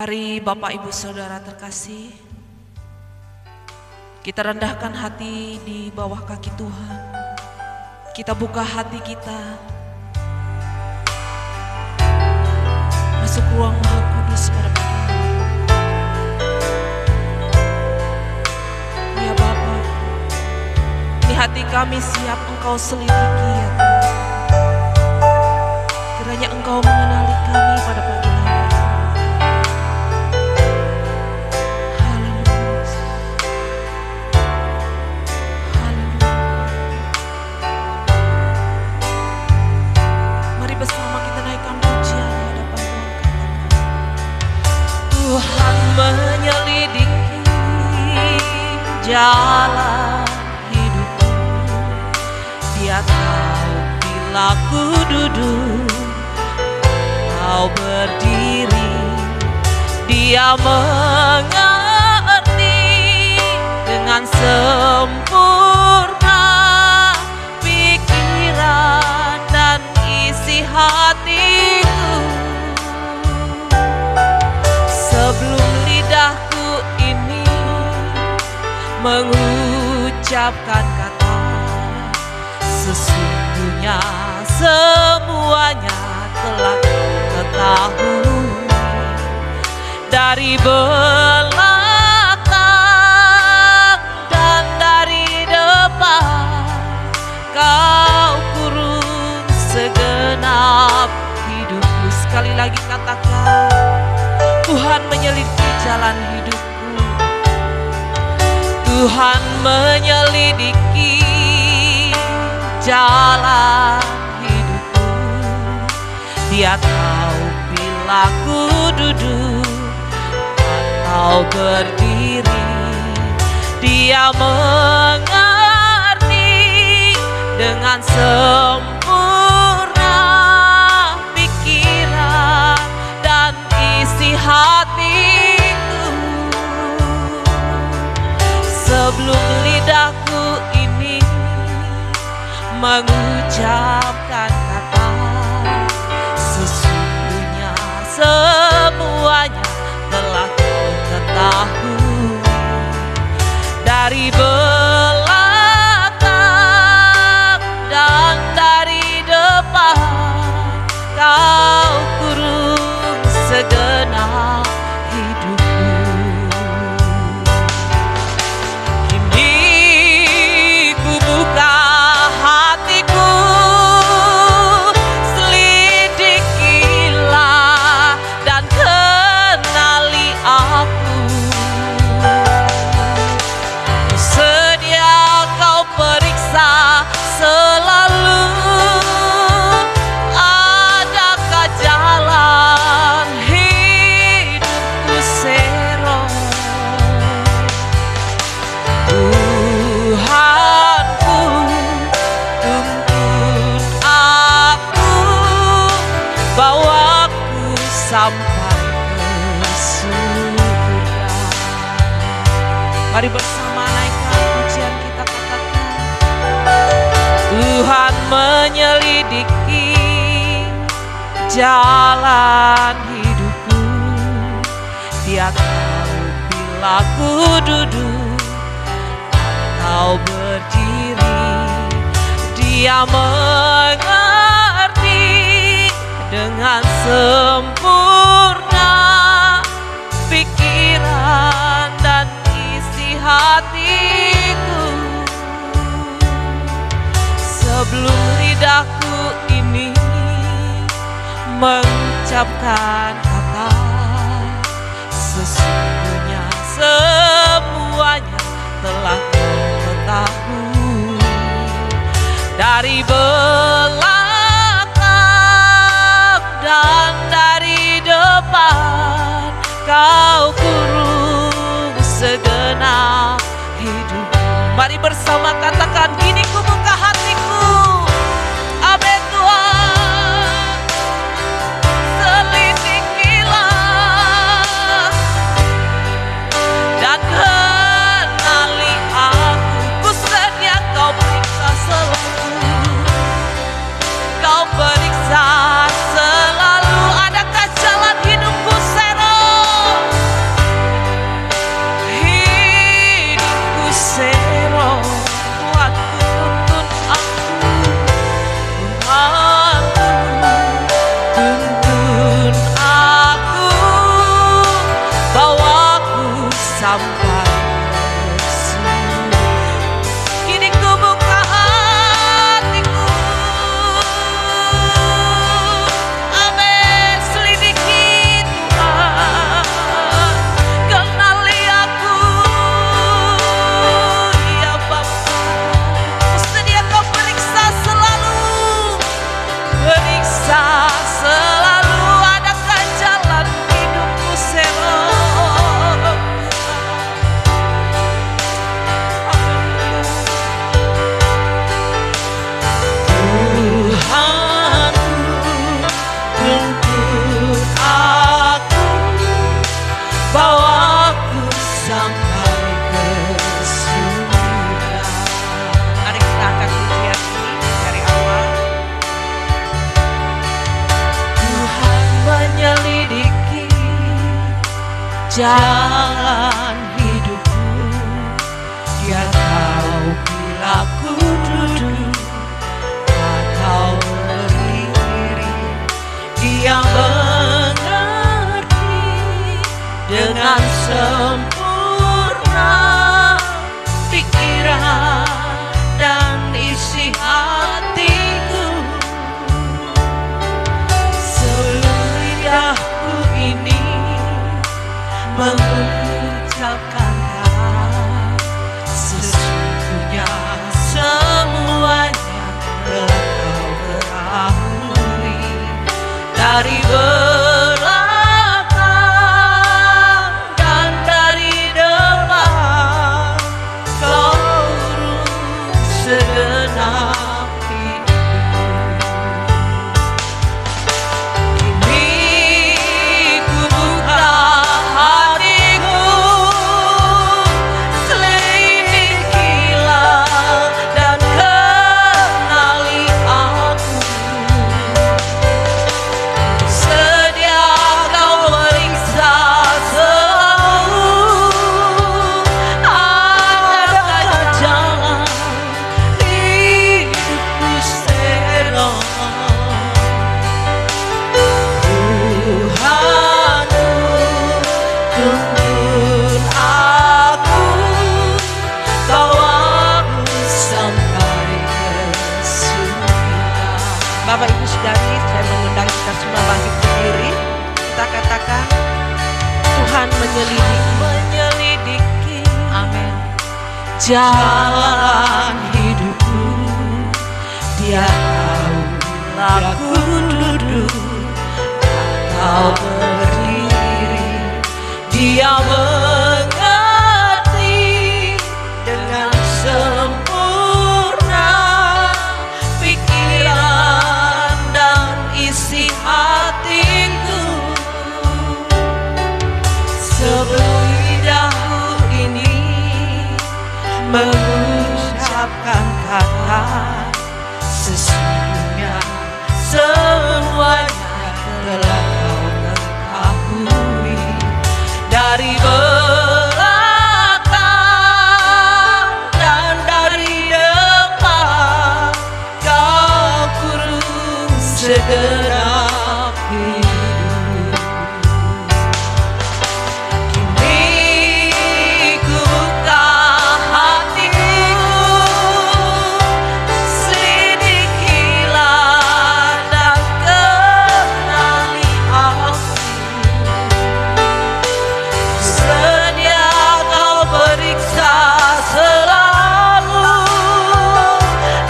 Mari Bapak Ibu Saudara terkasih, kita rendahkan hati di bawah kaki Tuhan. Kita buka hati kita masuk ruang Maha Kudus pada pagi hari. Ya Bapa, ini hati kami siap Engkau selidiki ya Tuhan. Kiranya Engkau mengenali kami pada pagi hari. Tuhan menyelidiki jalan hidupku. Dia tahu bila ku duduk, kau berdiri. Dia mengerti dengan sempurna pikiran dan isi hatiku. Sebelum lidahku ini mengucapkan kata, sesungguhnya semuanya telah ketahui. Dari belakang dan dari depan, kau kurung segenap hidupku. Sekali lagi katakan, Tuhan menyelidiki jalan hidupku. Tuhan menyelidiki jalan hidupku. Dia tahu bila ku duduk atau berdiri. Dia mengerti dengan sempurna pikiran dan isi hatiku. Sebelum lidahku ini mengucapkan kata, sesungguhnya semuanya telah kau ketahui. Dari belakang dan dari depan, kau kurung segenap hidupku. Kini ku buka hatiku, selidikilah dan kenali aku. Sedia kau periksa selalu, adakah jalan hidupku serong. Tuhanku, tuntun aku, bawaku sampai ke surga. Mari bersama naikkan pujian kita, katakan, Tuhan menyelidiki jalan hidupku. Dia tahu bila ku duduk atau berdiri. Dia mengerti dengan sempurna pikiran dan isi hatiku. Sebelum lidahku ini mengucapkan kata, sesungguhnya semuanya telah kau ketahui. Dari belakang dan dari depan, kau kurung segenap hidup. Mari bersama katakan, kini ku buka hatiku. Amin Tuhan, selidikilah dan kenali aku. Ku sedia kau periksa selalu, kau periksa selalu, adakah jalan hidupku serong. jalan hidupku. Dia tahu bila ku duduk atau berdiri. Dia mengerti dengan sempurna pikiran dan isi hatiku. Seluruh lidahku ini mengucapkan kata, sesungguhnya semuanya telah kau ketahui. Dari belakang dan dari depan, kau urus segenap hidupku. Kini ku buka hatiku, selidikilah dan kenali aku. Sedia kau periksa selalu, adakah jalan hidupku serong. Tuhanku, tuntun aku, bawa aku sampai ke surga. Bapak Ibu Saudari, saya mengundang kita semua bangkit berdiri. Kita katakan, Tuhan menyelidiki. Amin. Jalan hidupku, Dia tahu bila ku duduk atau berdiri. Dia mengerti dengan sempurna pikiran dan isi hatiku. Sebelum lidahku ini mengucapkan kata, sesungguhnya semuanya telah kau ketahui. Dari belakang dan dari depan, kau kurung segenap hidup. Kini ku buka hatiku, selidikilah dan kenali aku. Sedia kau periksa selalu,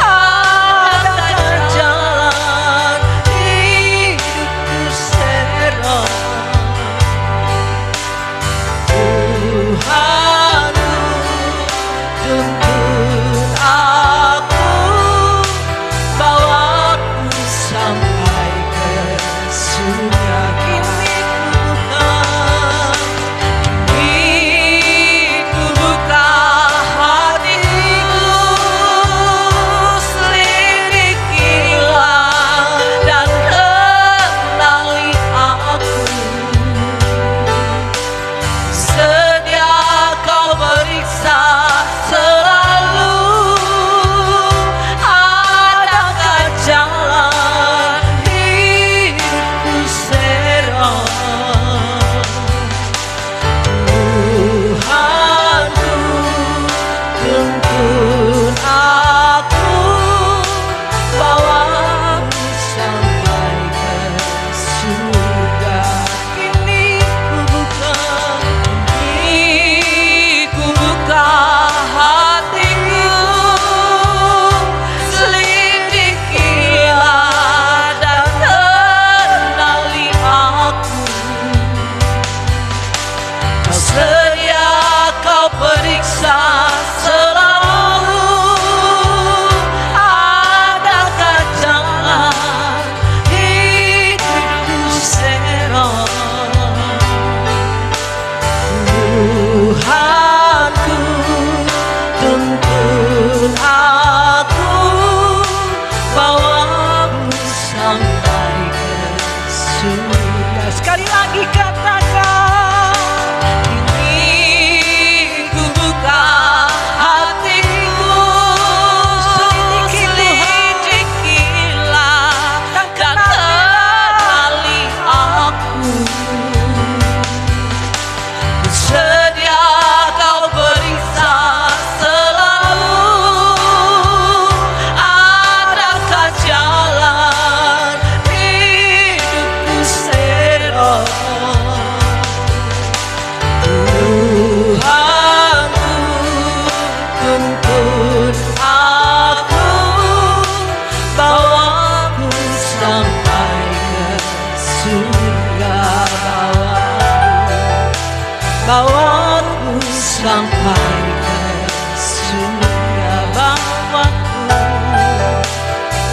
adakah jalan hidupku serong. Tuhanku, tuntun aku, bawa aku sampai ke surga. Kini ku buka hatiku, selidikilah dan kenali aku. Sedia kau periksa selalu, adakah jalan hidupku serong. Tuhanku, tuntun aku, bawa aku sampai ke surga. Kini ku buka hatiku, selidikilah dan kenali aku. Kau sedia kau periksa selalu, adakah jalan hidupku serong. Tuhanku, tuntun aku, bawa aku sampai ke surga. Sekali lagi katakan, bawaku sampai ke surga,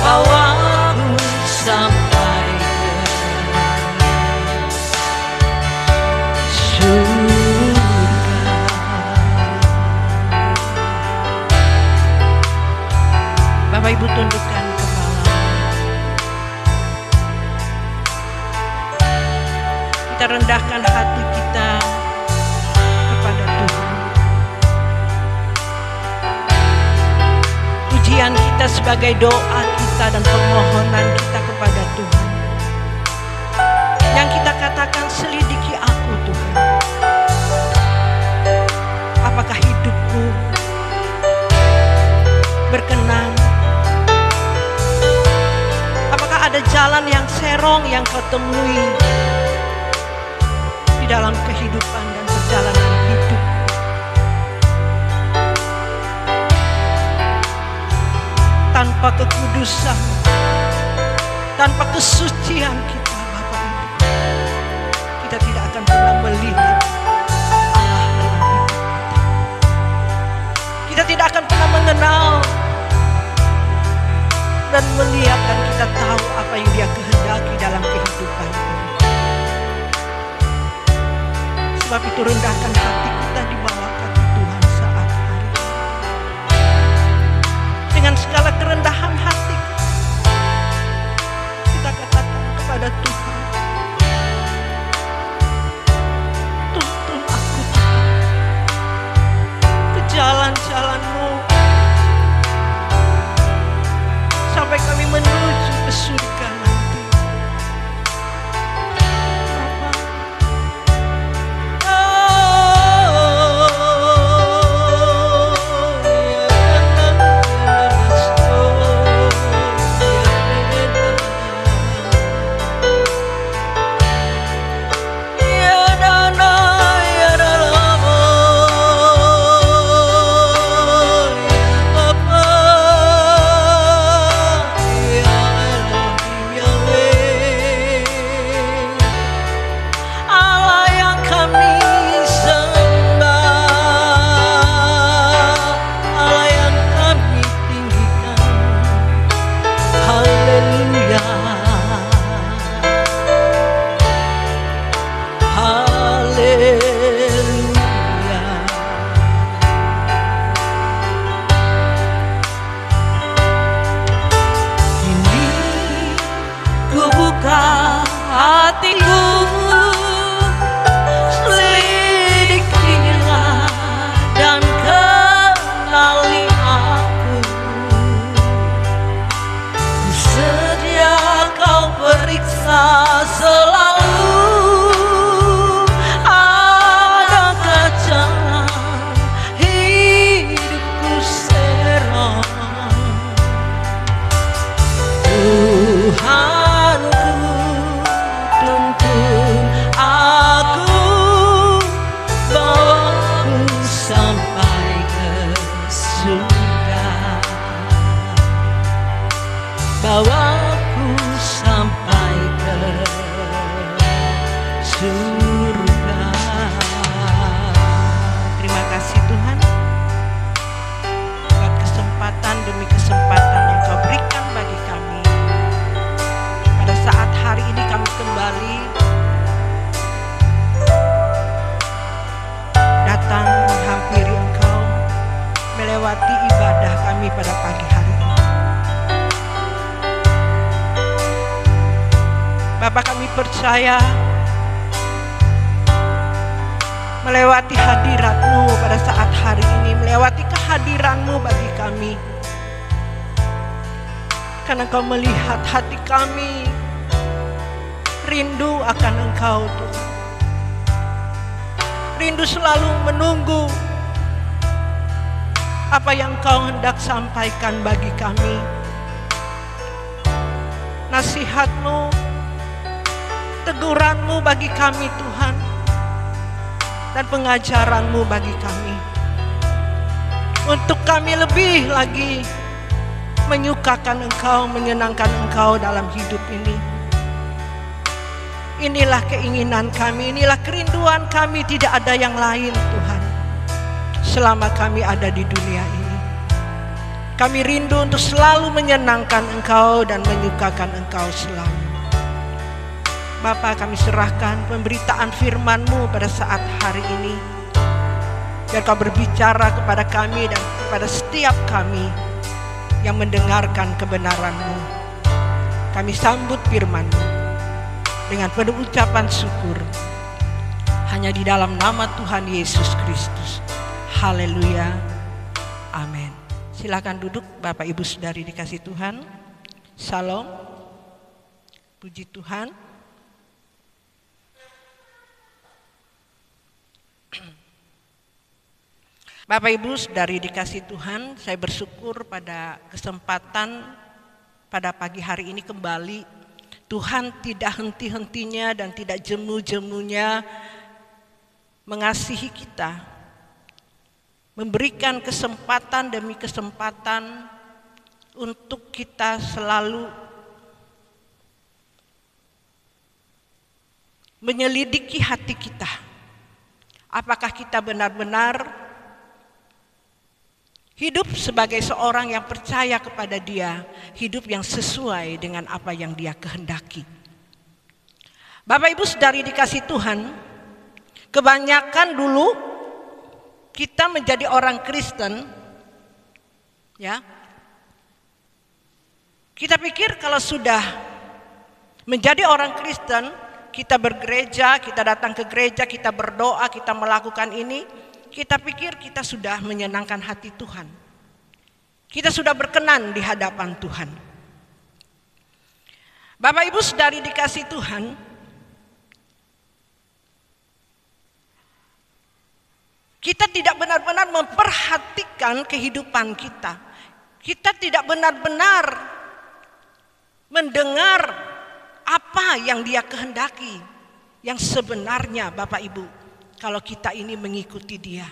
bawaku sampai ke surga. Bapak Ibu tundukkan kepala. Kita rendahkan hati kita kepada Tuhan. Pujian kita sebagai doa kita dan permohonan kita kepada Tuhan. Yang kita katakan, selidiki aku Tuhan. Apakah hidupku berkenan? Apakah ada jalan yang serong yang kau temui di dalam kehidupan dan perjalanan hidup? Tanpa kekudusan, tanpa kesucian kita, Bapak Ibu, kita tidak akan pernah melihat Allah dalam hidup kita. Kita tidak akan pernah mengenal dan melihat, dan kita tahu apa yang Dia kehendaki dalam kehidupan ini. Sebab itu rendahkan hati kita di bawah kaki Tuhan saat hari ini. Dengan segala kerendahan hati kita katakan kepada Tuhan, tuntun aku Tuhan ke jalan-jalan-Mu sampai kami menuju ke surga nanti. Bawaku sampai ke surga. Terima kasih Tuhan buat kesempatan demi kesempatan yang Kau berikan bagi kami. Pada saat hari ini kami kembali datang menghampiri Engkau, melewati ibadah kami pada pagi hari ini. Bapak, kami percaya melewati hadirat-Mu pada saat hari ini, melewati kehadiran-Mu bagi kami. Karena Engkau melihat hati kami rindu akan Engkau Tuhan. Rindu selalu menunggu apa yang Engkau hendak sampaikan bagi kami. Nasihat-Mu, teguran-Mu bagi kami Tuhan, dan pengajaran-Mu bagi kami, untuk kami lebih lagi menyukakan Engkau, menyenangkan Engkau dalam hidup ini. Inilah keinginan kami, inilah kerinduan kami, tidak ada yang lain Tuhan. Selama kami ada di dunia ini, kami rindu untuk selalu menyenangkan Engkau dan menyukakan Engkau selalu. Bapa, kami serahkan pemberitaan firman-Mu pada saat hari ini. Biar Kau berbicara kepada kami dan kepada setiap kami yang mendengarkan kebenaran-Mu. Kami sambut firman-Mu dengan penuh ucapan syukur. Hanya di dalam nama Tuhan Yesus Kristus. Haleluya. Amin. Silakan duduk Bapak Ibu Saudari dikasih Tuhan. Shalom. Puji Tuhan. Bapak Ibu Saudari dikasih Tuhan, saya bersyukur pada kesempatan pada pagi hari ini kembali. Tuhan tidak henti-hentinya dan tidak jemu-jemunya mengasihi kita, memberikan kesempatan demi kesempatan untuk kita selalu menyelidiki hati kita. Apakah kita benar-benar hidup sebagai seorang yang percaya kepada Dia, hidup yang sesuai dengan apa yang Dia kehendaki. Bapak Ibu Saudari dikasih Tuhan, kebanyakan dulu kita menjadi orang Kristen, ya. Kita pikir kalau sudah menjadi orang Kristen, kita bergereja, kita datang ke gereja, kita berdoa, kita melakukan ini, kita pikir kita sudah menyenangkan hati Tuhan. Kita sudah berkenan di hadapan Tuhan. Bapak Ibu Saudari dikasih Tuhan, kita tidak benar-benar memperhatikan kehidupan kita. Kita tidak benar-benar mendengar apa yang Dia kehendaki. Yang sebenarnya Bapak Ibu, kalau kita ini mengikuti Dia.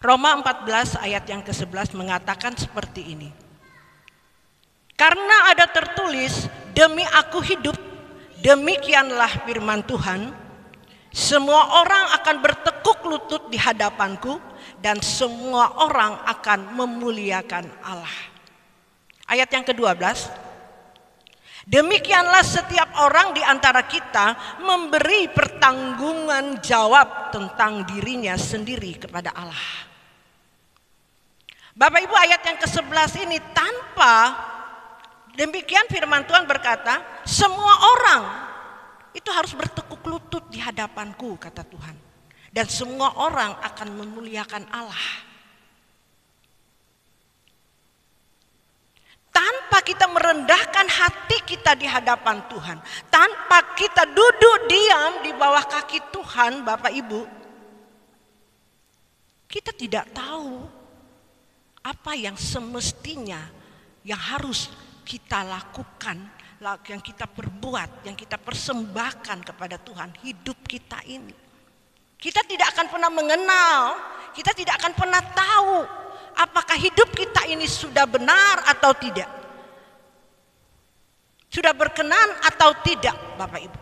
Roma 14 ayat yang ke-11 mengatakan seperti ini. Karena ada tertulis, demi aku hidup, demikianlah firman Tuhan, semua orang akan bertekuk lutut di hadapanku dan semua orang akan memuliakan Allah. Ayat yang ke-12. Demikianlah setiap orang di antara kita memberi pertanggungan jawab tentang dirinya sendiri kepada Allah. Bapak Ibu, ayat yang ke-11 ini tanpa demikian firman Tuhan berkata, semua orang itu harus bertekuk lutut di hadapanku, kata Tuhan. Dan semua orang akan memuliakan Allah. Tanpa kita merendahkan hati kita di hadapan Tuhan, tanpa kita duduk diam di bawah kaki Tuhan, Bapak Ibu, kita tidak tahu apa yang semestinya yang harus kita lakukan, yang kita perbuat, yang kita persembahkan kepada Tuhan hidup kita ini. Kita tidak akan pernah mengenal, kita tidak akan pernah tahu apakah hidup kita ini sudah benar atau tidak, sudah berkenan atau tidak, Bapak Ibu.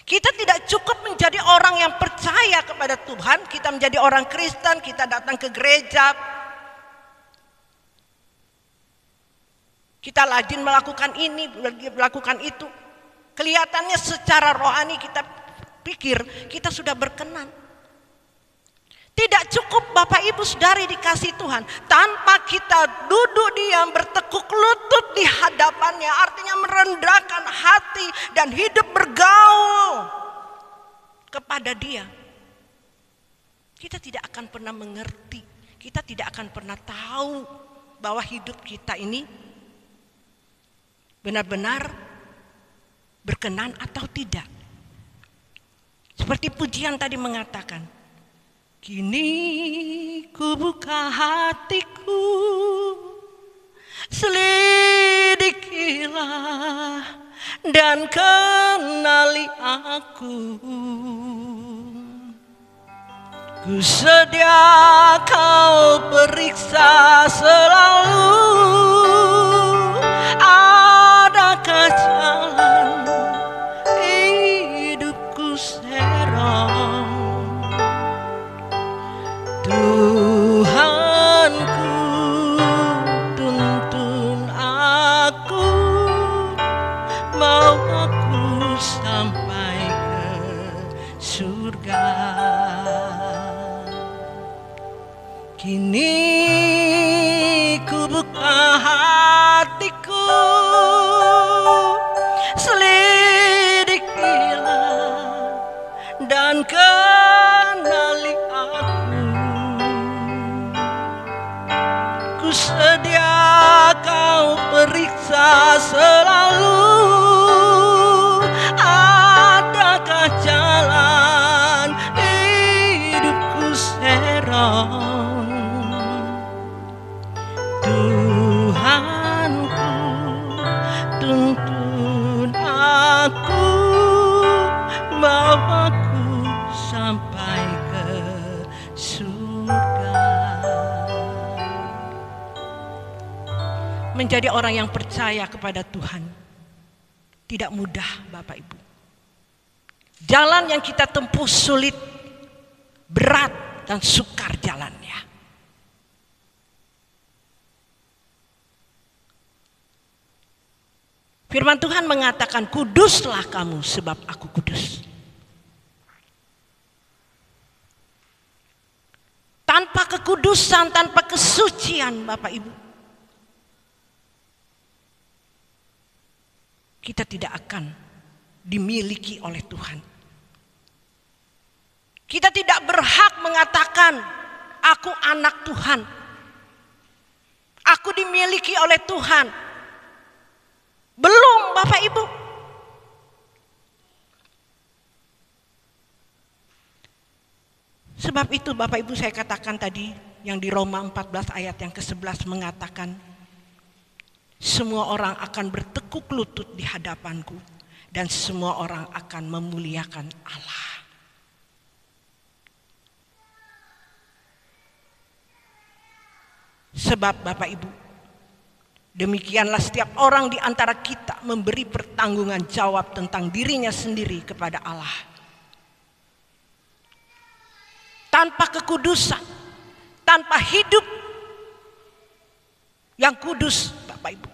Kita tidak cukup menjadi orang yang percaya kepada Tuhan, kita menjadi orang Kristen, kita datang ke gereja, kita rajin melakukan ini, melakukan itu. Kelihatannya secara rohani kita pikir kita sudah berkenan. Tidak cukup Bapak Ibu Saudari dikasih Tuhan, tanpa kita duduk diam bertekuk lutut di hadapannya, artinya merendahkan hati dan hidup bergaul kepada Dia. Kita tidak akan pernah mengerti, kita tidak akan pernah tahu bahwa hidup kita ini benar-benar berkenan atau tidak. Seperti pujian tadi mengatakan, kini ku buka hatiku, selidikilah dan kenali aku. Ku sedia kau periksa selalu Aku sedia kau periksa selalu, adakah jalan hidupku serong. Tuhanku, tuntun aku, bawaku sampai ke surga. Menjadi orang yang percaya kepada Tuhan tidak mudah, Bapak Ibu. Jalan yang kita tempuh sulit, berat dan sukar jalannya. Firman Tuhan mengatakan, kuduslah kamu sebab aku kudus. Tanpa kekudusan, tanpa kesucian, Bapak Ibu, kita tidak akan dimiliki oleh Tuhan. Kita tidak berhak mengatakan, aku anak Tuhan, aku dimiliki oleh Tuhan. Belum, Bapak Ibu. Sebab itu Bapak Ibu, saya katakan tadi yang di Roma 14 ayat yang ke-11 mengatakan, semua orang akan bertekuk lutut di hadapanku dan semua orang akan memuliakan Allah. Sebab Bapak Ibu, demikianlah setiap orang di antara kita memberi pertanggungan jawab tentang dirinya sendiri kepada Allah. Tanpa kekudusan, tanpa hidup yang kudus, Bapak Ibu,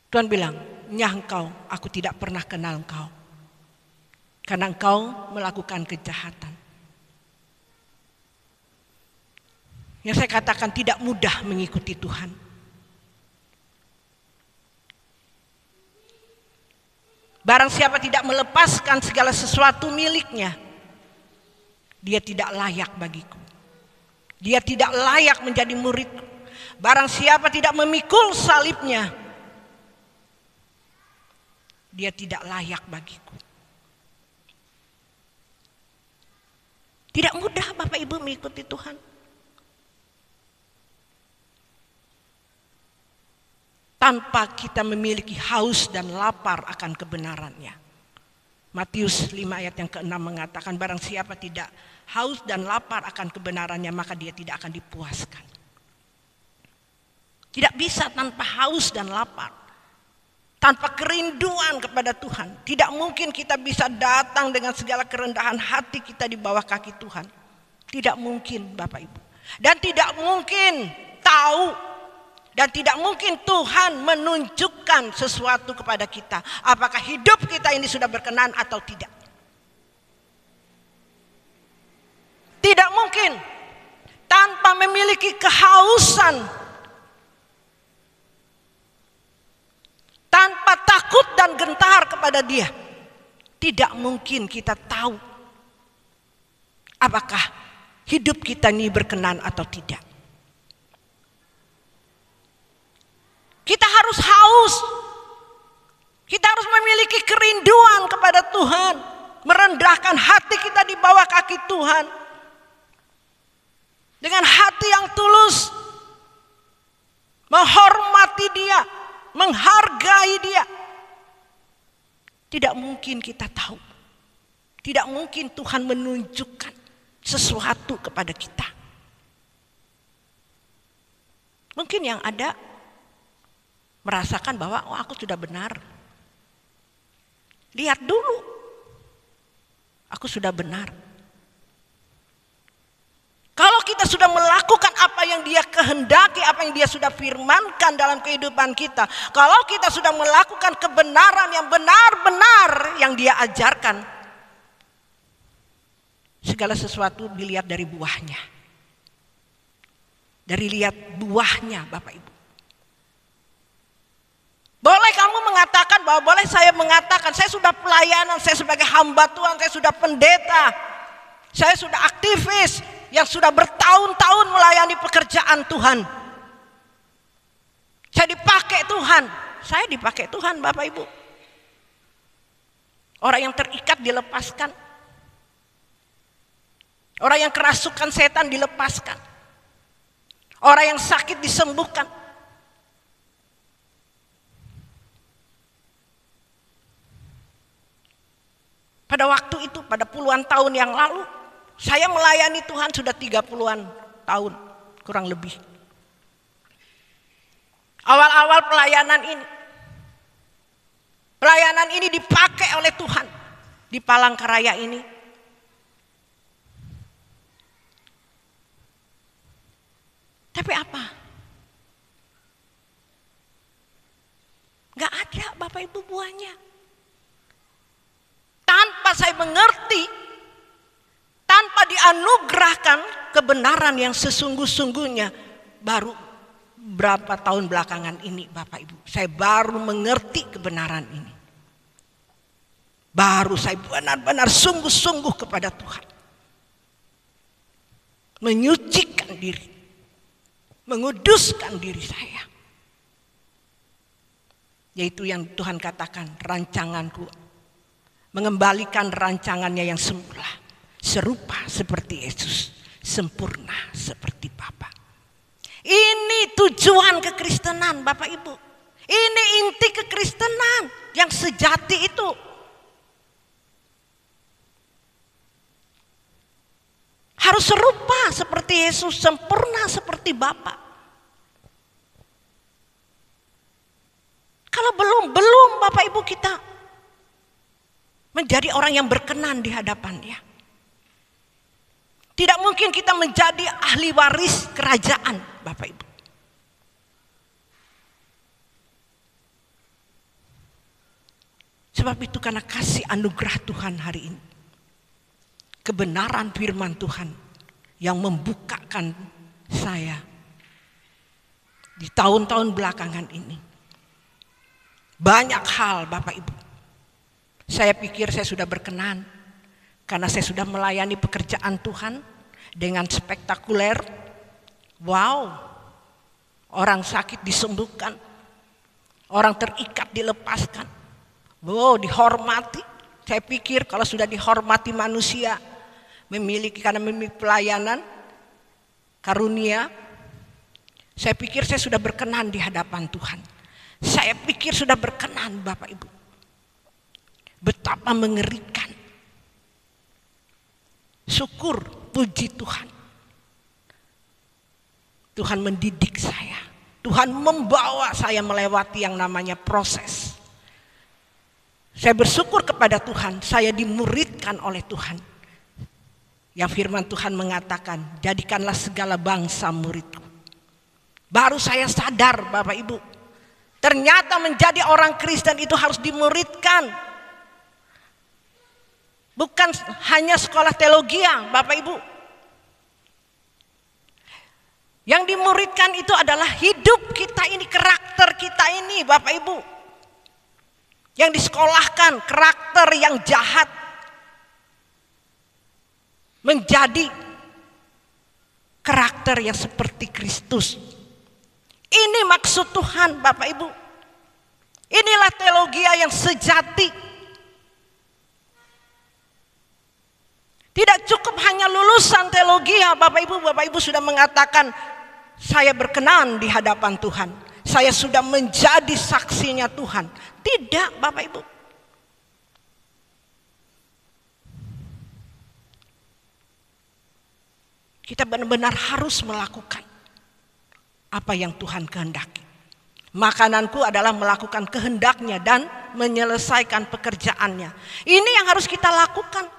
Tuhan bilang, nyah engkau, aku tidak pernah kenal engkau, karena engkau melakukan kejahatan. Yang saya katakan tidak mudah mengikuti Tuhan. Barang siapa tidak melepaskan segala sesuatu miliknya, dia tidak layak bagiku. Dia tidak layak menjadi muridku. Barang siapa tidak memikul salibnya, dia tidak layak bagiku. Tidak mudah Bapak Ibu mengikuti Tuhan. Tanpa kita memiliki haus dan lapar akan kebenarannya. Matius 5 ayat yang ke-6 mengatakan, barang siapa tidak haus dan lapar akan kebenarannya, maka dia tidak akan dipuaskan. Tidak bisa tanpa haus dan lapar, tanpa kerinduan kepada Tuhan. Tidak mungkin kita bisa datang dengan segala kerendahan hati kita di bawah kaki Tuhan. Tidak mungkin Bapak Ibu. Dan tidak mungkin tahu, dan tidak mungkin Tuhan menunjukkan sesuatu kepada kita, apakah hidup kita ini sudah berkenan atau tidak. Tidak mungkin tanpa memiliki kehausan, tanpa takut dan gentar kepada Dia. Tidak mungkin kita tahu apakah hidup kita ini berkenan atau tidak. Kita harus haus. Kita harus memiliki kerinduan kepada Tuhan. Merendahkan hati kita di bawah kaki Tuhan. Dengan hati yang tulus. Menghormati Dia. Menghargai Dia. Tidak mungkin kita tahu. Tidak mungkin Tuhan menunjukkan sesuatu kepada kita. Mungkin yang ada merasakan bahwa aku sudah benar. Lihat dulu, aku sudah benar. Kalau kita sudah melakukan apa yang Dia kehendaki, apa yang Dia sudah firmankan dalam kehidupan kita, kalau kita sudah melakukan kebenaran yang benar-benar yang Dia ajarkan, segala sesuatu dilihat dari buahnya. Dari lihat buahnya Bapak Ibu. Boleh kamu mengatakan bahwa boleh saya mengatakan saya sudah pelayanan, saya sebagai hamba Tuhan, saya sudah pendeta, saya sudah aktivis, yang sudah bertahun-tahun melayani pekerjaan Tuhan. Saya dipakai Tuhan. Saya dipakai Tuhan, Bapak Ibu. Orang yang terikat dilepaskan. Orang yang kerasukan setan dilepaskan. Orang yang sakit disembuhkan. Pada waktu itu, pada puluhan tahun yang lalu, saya melayani Tuhan sudah 30-an tahun, kurang lebih. Awal-awal pelayanan ini dipakai oleh Tuhan di Palangkaraya ini. Tapi apa? Gak ada Bapak Ibu buahnya. Tanpa saya mengerti, tanpa dianugerahkan kebenaran yang sesungguh-sungguhnya, baru berapa tahun belakangan ini Bapak Ibu, saya baru mengerti kebenaran ini. Baru saya benar-benar sungguh-sungguh kepada Tuhan. Menyucikan diri, menguduskan diri saya. Yaitu yang Tuhan katakan, rancanganku, mengembalikan rancangannya yang semula, serupa seperti Yesus, sempurna seperti Bapa. Ini tujuan kekristenan Bapak Ibu. Ini inti kekristenan yang sejati itu. Harus serupa seperti Yesus, sempurna seperti Bapa. Kalau belum Bapak Ibu kita menjadi orang yang berkenan di hadapannya. Tidak mungkin kita menjadi ahli waris kerajaan, Bapak Ibu. Sebab itu karena kasih anugerah Tuhan hari ini, kebenaran firman Tuhan yang membukakan saya di tahun-tahun belakangan ini. Banyak hal Bapak Ibu. Saya pikir saya sudah berkenan karena saya sudah melayani pekerjaan Tuhan dengan spektakuler. Wow, orang sakit disembuhkan, orang terikat dilepaskan. Wow, dihormati. Saya pikir kalau sudah dihormati manusia, karena memiliki pelayanan, karunia, saya pikir saya sudah berkenan di hadapan Tuhan. Saya pikir sudah berkenan Bapak Ibu. Betapa mengerikan. Syukur, puji Tuhan. Tuhan mendidik saya. Tuhan membawa saya melewati yang namanya proses. Saya bersyukur kepada Tuhan, saya dimuridkan oleh Tuhan. Yang firman Tuhan mengatakan, jadikanlah segala bangsa muridku. Baru saya sadar Bapak Ibu, ternyata menjadi orang Kristen itu harus dimuridkan. Bukan hanya sekolah teologi Bapak Ibu. Yang dimuridkan itu adalah hidup kita ini, karakter kita ini Bapak Ibu. Yang disekolahkan karakter yang jahat menjadi karakter yang seperti Kristus. Ini maksud Tuhan Bapak Ibu. Inilah teologi yang sejati. Tidak cukup hanya lulusan teologi Bapak Ibu sudah mengatakan saya berkenan di hadapan Tuhan. Saya sudah menjadi saksinya Tuhan. Tidak Bapak Ibu. Kita benar-benar harus melakukan apa yang Tuhan kehendaki. Makananku adalah melakukan kehendaknya dan menyelesaikan pekerjaannya. Ini yang harus kita lakukan.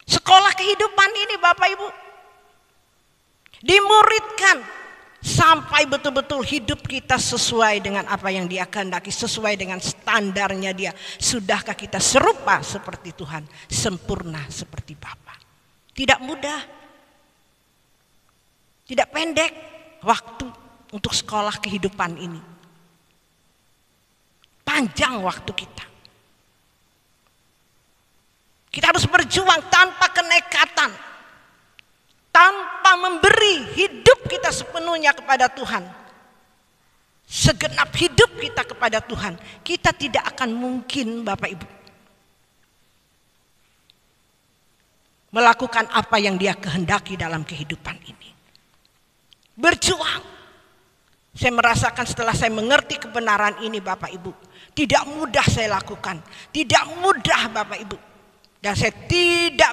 Sekolah kehidupan ini Bapak Ibu dimuridkan sampai betul-betul hidup kita sesuai dengan apa yang Dia kehendaki, sesuai dengan standarnya Dia. Sudahkah kita serupa seperti Tuhan, sempurna seperti Bapa? Tidak mudah, tidak pendek waktu untuk sekolah kehidupan ini. Panjang waktu kita. Kita harus berjuang tanpa kenekatan. memberi hidup kita sepenuhnya kepada Tuhan, segenap hidup kita kepada Tuhan, kita tidak akan mungkin Bapak Ibu melakukan apa yang Dia kehendaki dalam kehidupan ini. Berjuang. Saya merasakan setelah saya mengerti kebenaran ini Bapak Ibu, tidak mudah saya lakukan, tidak mudah Bapak Ibu. Dan saya tidak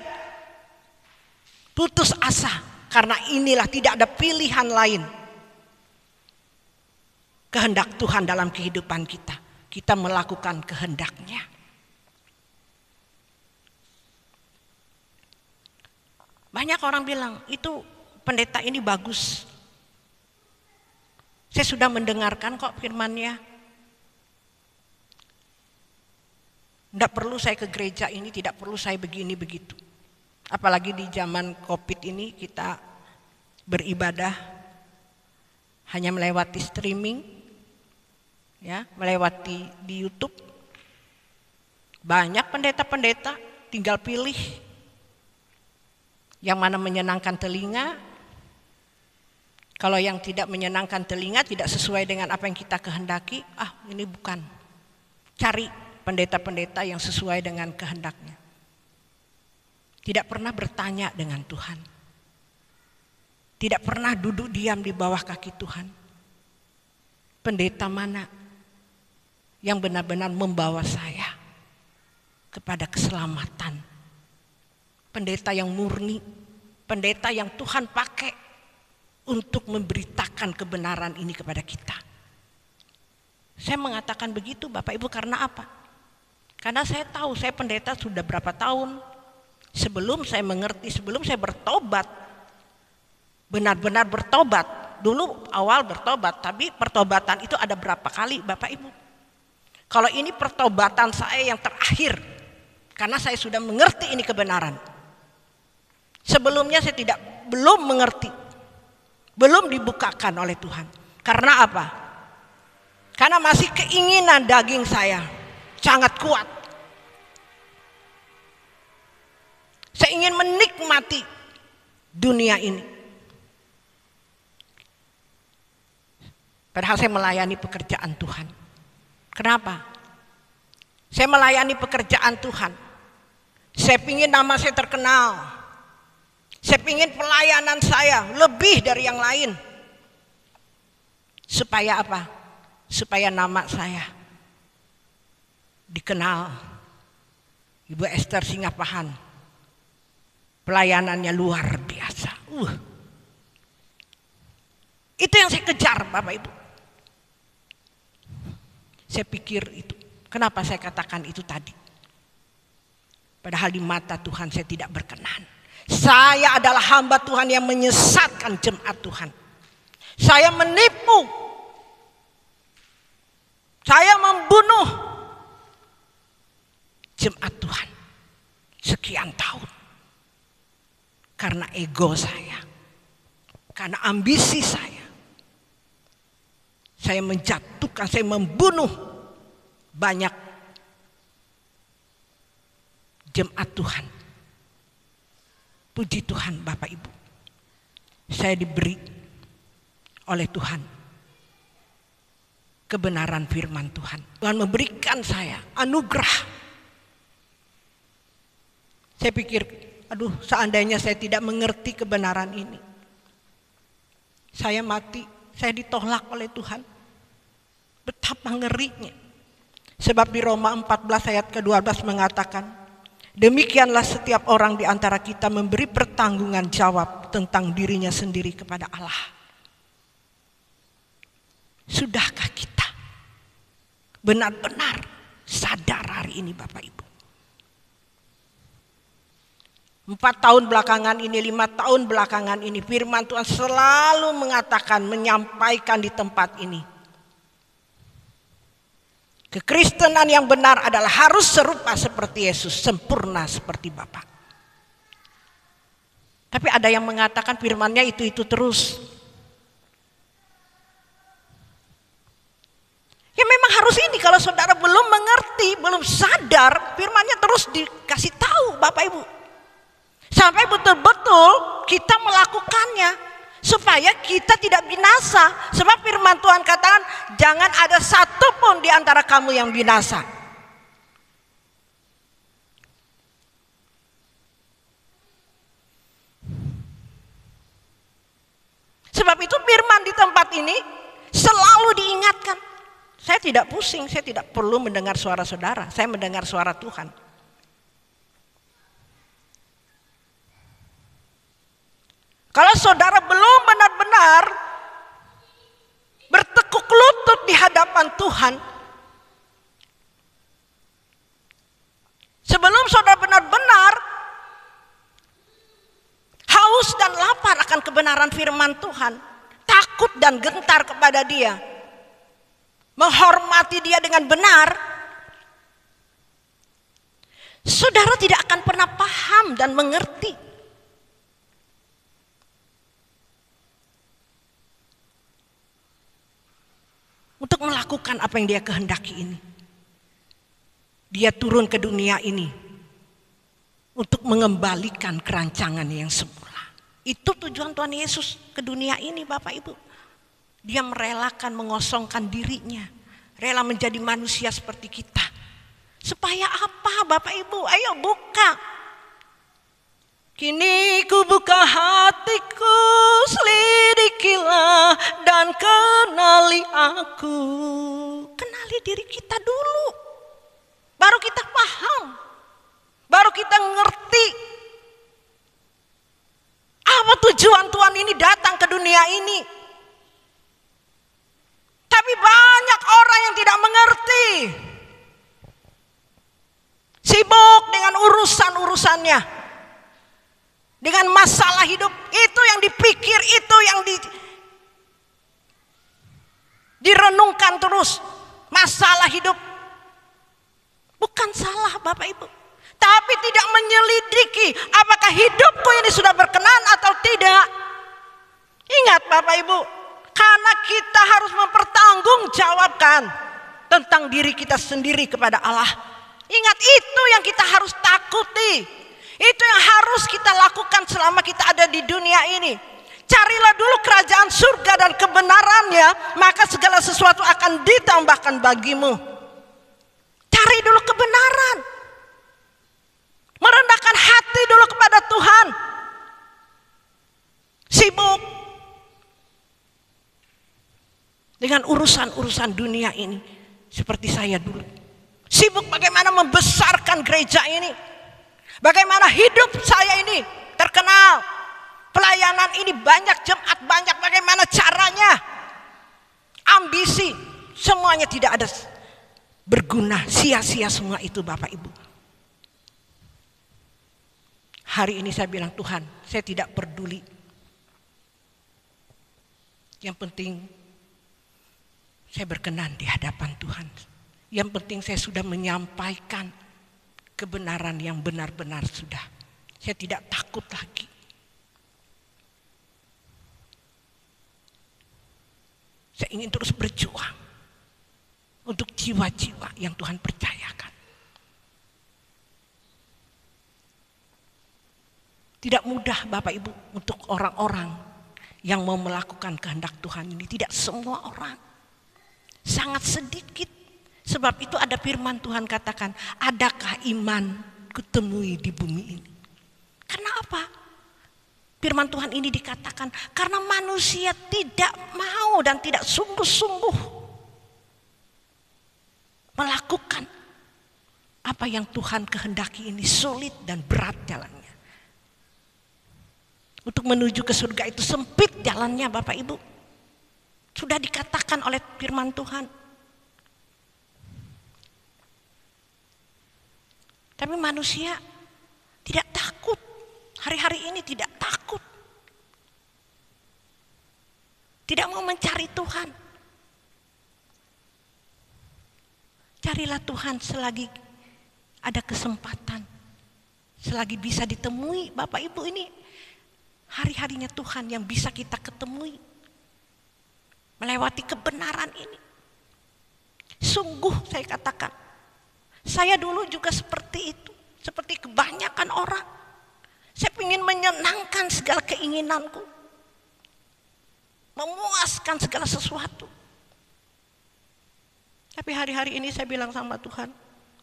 putus asa, karena inilah tidak ada pilihan lain. Kehendak Tuhan dalam kehidupan kita, kita melakukan kehendaknya. Banyak orang bilang, itu pendeta ini bagus. Saya sudah mendengarkan kok firman-Nya. Tidak perlu saya ke gereja ini, tidak perlu saya begini begitu. Apalagi di zaman COVID ini kita beribadah hanya melewati streaming, ya, melewati di YouTube. Banyak pendeta-pendeta, tinggal pilih yang mana menyenangkan telinga. Kalau yang tidak menyenangkan telinga, tidak sesuai dengan apa yang kita kehendaki, ini bukan. Cari pendeta-pendeta yang sesuai dengan kehendaknya. Tidak pernah bertanya dengan Tuhan. Tidak pernah duduk diam di bawah kaki Tuhan. Pendeta mana yang benar-benar membawa saya kepada keselamatan? Pendeta yang murni, pendeta yang Tuhan pakai untuk memberitakan kebenaran ini kepada kita. Saya mengatakan begitu Bapak Ibu karena apa? Karena saya tahu saya pendeta sudah berapa tahun. Sebelum saya mengerti, sebelum saya bertobat, benar-benar bertobat. Dulu awal bertobat, tapi pertobatan itu ada berapa kali Bapak Ibu? Kalau ini pertobatan saya yang terakhir, karena saya sudah mengerti ini kebenaran. Sebelumnya saya belum mengerti, belum dibukakan oleh Tuhan. Karena apa? Karena masih keinginan daging saya sangat kuat. Saya ingin menikmati dunia ini. Padahal saya melayani pekerjaan Tuhan. Kenapa? Saya melayani pekerjaan Tuhan. Saya ingin nama saya terkenal. Saya ingin pelayanan saya lebih dari yang lain. Supaya apa? Supaya nama saya dikenal. Ibu Esther Singapahan, pelayanannya luar biasa. Itu yang saya kejar Bapak Ibu. Saya pikir itu. Kenapa saya katakan itu tadi? Padahal di mata Tuhan saya tidak berkenan. Saya adalah hamba Tuhan yang menyesatkan jemaat Tuhan. Saya menipu. Saya membunuh jemaat Tuhan sekian tahun. Karena ego saya, karena ambisi saya menjatuhkan, saya membunuh banyak jemaat Tuhan. Puji Tuhan Bapak Ibu, saya diberi oleh Tuhan kebenaran firman Tuhan. Tuhan memberikan saya anugerah. Saya pikir, seandainya saya tidak mengerti kebenaran ini, saya mati, saya ditolak oleh Tuhan. Betapa ngerinya. Sebab di Roma 14 ayat ke-12 mengatakan, demikianlah setiap orang di antara kita memberi pertanggungan jawab tentang dirinya sendiri kepada Allah. Sudahkah kita benar-benar sadar hari ini Bapak Ibu? 4 tahun belakangan ini, 5 tahun belakangan ini, firman Tuhan selalu mengatakan, menyampaikan di tempat ini. Kekristenan yang benar adalah harus serupa seperti Yesus, sempurna seperti Bapa. Tapi ada yang mengatakan firman-Nya itu terus. Ya memang harus ini, kalau saudara belum mengerti, belum sadar, firman-Nya terus dikasih tahu Bapak Ibu. Sampai betul-betul kita melakukannya supaya kita tidak binasa. Sebab firman Tuhan katakan, jangan ada satupun di antara kamu yang binasa. Sebab itu firman di tempat ini selalu diingatkan. Saya tidak pusing, saya tidak perlu mendengar suara saudara, saya mendengar suara Tuhan. Kalau saudara belum benar-benar bertekuk lutut di hadapan Tuhan, sebelum saudara benar-benar haus dan lapar akan kebenaran firman Tuhan, takut dan gentar kepada Dia, menghormati Dia dengan benar, saudara tidak akan pernah paham dan mengerti. Untuk melakukan apa yang Dia kehendaki ini. Dia turun ke dunia ini untuk mengembalikan kerancangan yang semula. Itu tujuan Tuhan Yesus ke dunia ini, Bapak Ibu. Dia merelakan mengosongkan dirinya, rela menjadi manusia seperti kita. Supaya apa, Bapak Ibu? Ayo buka. Kini ku buka hatiku, selidikilah dan kenali aku. Kenali diri kita dulu, baru kita paham, baru kita ngerti apa tujuan Tuhan ini datang ke dunia ini. Tapi banyak orang yang tidak mengerti, sibuk dengan urusan-urusannya, dengan masalah hidup. Itu yang dipikir, itu yang direnungkan terus. Masalah hidup bukan salah, Bapak Ibu, tapi tidak menyelidiki apakah hidupku ini sudah berkenan atau tidak. Ingat Bapak Ibu, karena kita harus mempertanggungjawabkan tentang diri kita sendiri kepada Allah. Ingat, itu yang kita harus takuti. Itu yang harus kita lakukan selama kita ada di dunia ini. Carilah dulu kerajaan surga dan kebenarannya, maka segala sesuatu akan ditambahkan bagimu. Cari dulu kebenaran. Merendahkan hati dulu kepada Tuhan. Sibuk dengan urusan-urusan dunia ini seperti saya dulu. Sibuk bagaimana membesarkan gereja ini, bagaimana hidup saya ini terkenal, pelayanan ini banyak, jemaat banyak, bagaimana caranya. Ambisi, semuanya tidak ada berguna, sia-sia semua itu Bapak Ibu. Hari ini saya bilang, Tuhan, saya tidak peduli. Yang penting saya berkenan di hadapan Tuhan. Yang penting saya sudah menyampaikan kebenaran yang benar-benar sudah. Saya tidak takut lagi. Saya ingin terus berjuang untuk jiwa-jiwa yang Tuhan percayakan. Tidak mudah Bapak Ibu untuk orang-orang yang mau melakukan kehendak Tuhan ini. Tidak semua orang. Sangat sedikit. Sebab itu ada firman Tuhan katakan, adakah iman kutemui di bumi ini? Karena apa? Firman Tuhan ini dikatakan karena manusia tidak mau dan tidak sungguh-sungguh melakukan apa yang Tuhan kehendaki ini. Sulit dan berat jalannya. Untuk menuju ke surga itu sempit jalannya Bapak Ibu. Sudah dikatakan oleh firman Tuhan. Tapi manusia tidak takut. Hari-hari ini tidak takut. Tidak mau mencari Tuhan. Carilah Tuhan selagi ada kesempatan. Selagi bisa ditemui. Bapak Ibu, ini hari-harinya Tuhan yang bisa kita ketemui. Melewati kebenaran ini. Sungguh saya katakan. Saya dulu juga seperti itu. Seperti kebanyakan orang. Saya ingin menyenangkan segala keinginanku, memuaskan segala sesuatu. Tapi hari-hari ini saya bilang sama Tuhan,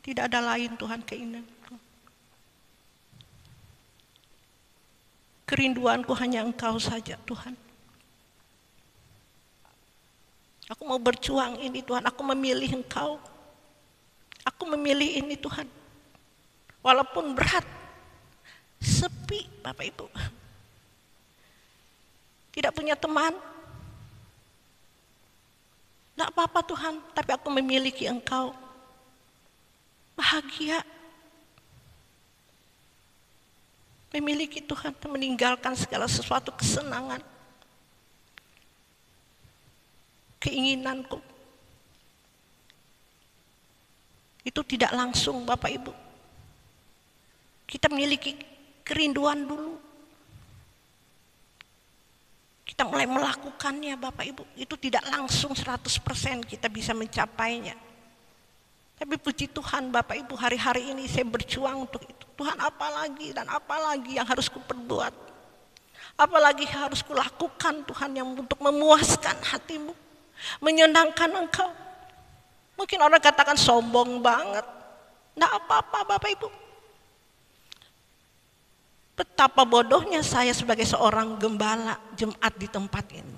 tidak ada lain Tuhan keinginanku. Kerinduanku hanya Engkau saja Tuhan. Aku mau berjuang ini Tuhan, aku memilih Engkau. Aku memilih ini Tuhan. Walaupun berat, sepi Bapak Ibu. Tidak punya teman. Tidak apa-apa Tuhan, tapi aku memiliki Engkau. Bahagia. Memiliki Tuhan, meninggalkan segala sesuatu kesenangan. Keinginanku. Itu tidak langsung Bapak Ibu. Kita memiliki kerinduan dulu. Kita mulai melakukannya Bapak Ibu. Itu tidak langsung 100% kita bisa mencapainya. Tapi puji Tuhan Bapak Ibu, hari-hari ini saya berjuang untuk itu. Tuhan, apa lagi dan apa lagi yang harus kuperbuat? Apa lagi harus kulakukan Tuhan yang untuk memuaskan hatimu, menyenangkan Engkau? Mungkin orang katakan sombong banget. Nggak apa-apa Bapak Ibu. Betapa bodohnya saya sebagai seorang gembala jemaat di tempat ini.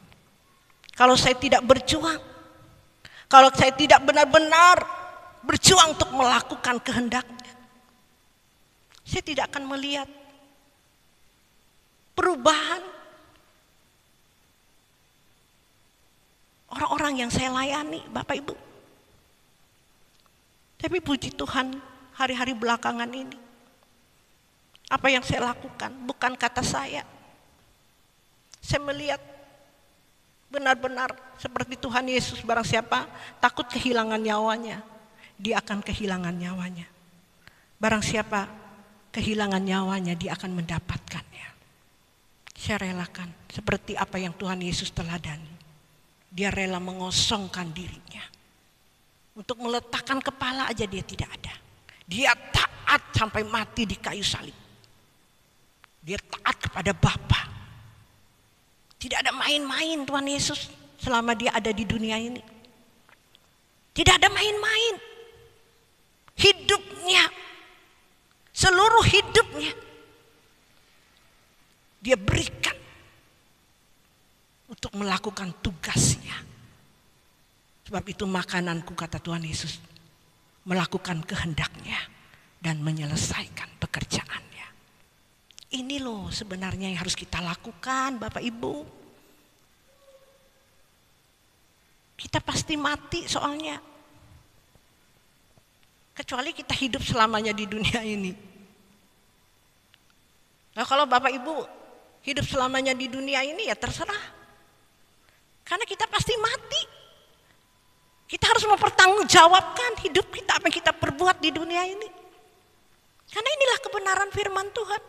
Kalau saya tidak berjuang, kalau saya tidak benar-benar berjuang untuk melakukan kehendaknya, saya tidak akan melihat perubahan orang-orang yang saya layani Bapak Ibu. Tapi puji Tuhan, hari-hari belakangan ini apa yang saya lakukan bukan kata saya. Saya melihat benar-benar seperti Tuhan Yesus, barang siapa takut kehilangan nyawanya, dia akan kehilangan nyawanya. Barang siapa kehilangan nyawanya, dia akan mendapatkannya. Saya relakan seperti apa yang Tuhan Yesus teladani. Dia rela mengosongkan dirinya. Untuk meletakkan kepala aja dia tidak ada. Dia taat sampai mati di kayu salib. Dia taat kepada Bapa. Tidak ada main-main Tuhan Yesus selama dia ada di dunia ini. Tidak ada main-main. Hidupnya, seluruh hidupnya dia berikan untuk melakukan tugasnya. Sebab itu makananku, kata Tuhan Yesus, melakukan kehendaknya dan menyelesaikan pekerjaannya. Ini loh sebenarnya yang harus kita lakukan Bapak Ibu. Kita pasti mati soalnya. Kecuali kita hidup selamanya di dunia ini. Nah kalau Bapak Ibu hidup selamanya di dunia ini ya terserah. Karena kita pasti mati. Kita harus mempertanggungjawabkan hidup kita, apa yang kita perbuat di dunia ini. Karena inilah kebenaran firman Tuhan.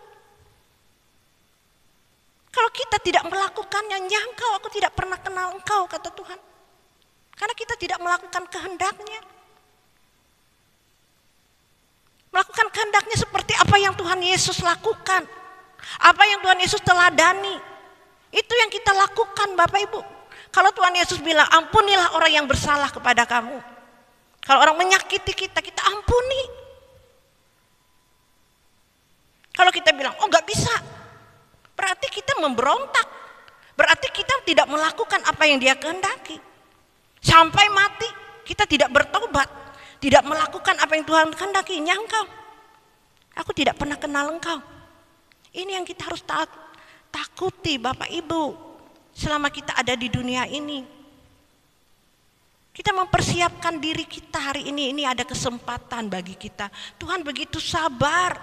Kalau kita tidak melakukannya, nyangkau aku tidak pernah kenal engkau, kata Tuhan. Karena kita tidak melakukan kehendaknya. Melakukan kehendaknya seperti apa yang Tuhan Yesus lakukan. Apa yang Tuhan Yesus teladani. Itu yang kita lakukan Bapak Ibu. Kalau Tuhan Yesus bilang ampunilah orang yang bersalah kepada kamu. Kalau orang menyakiti kita, kita ampuni. Kalau kita bilang oh gak bisa, berarti kita memberontak. Berarti kita tidak melakukan apa yang dia kehendaki. Sampai mati kita tidak bertobat, tidak melakukan apa yang Tuhan kehendaki. Nyangkau, aku tidak pernah kenal engkau. Ini yang kita harus takuti Bapak Ibu. Selama kita ada di dunia ini, kita mempersiapkan diri kita hari ini ada kesempatan bagi kita. Tuhan begitu sabar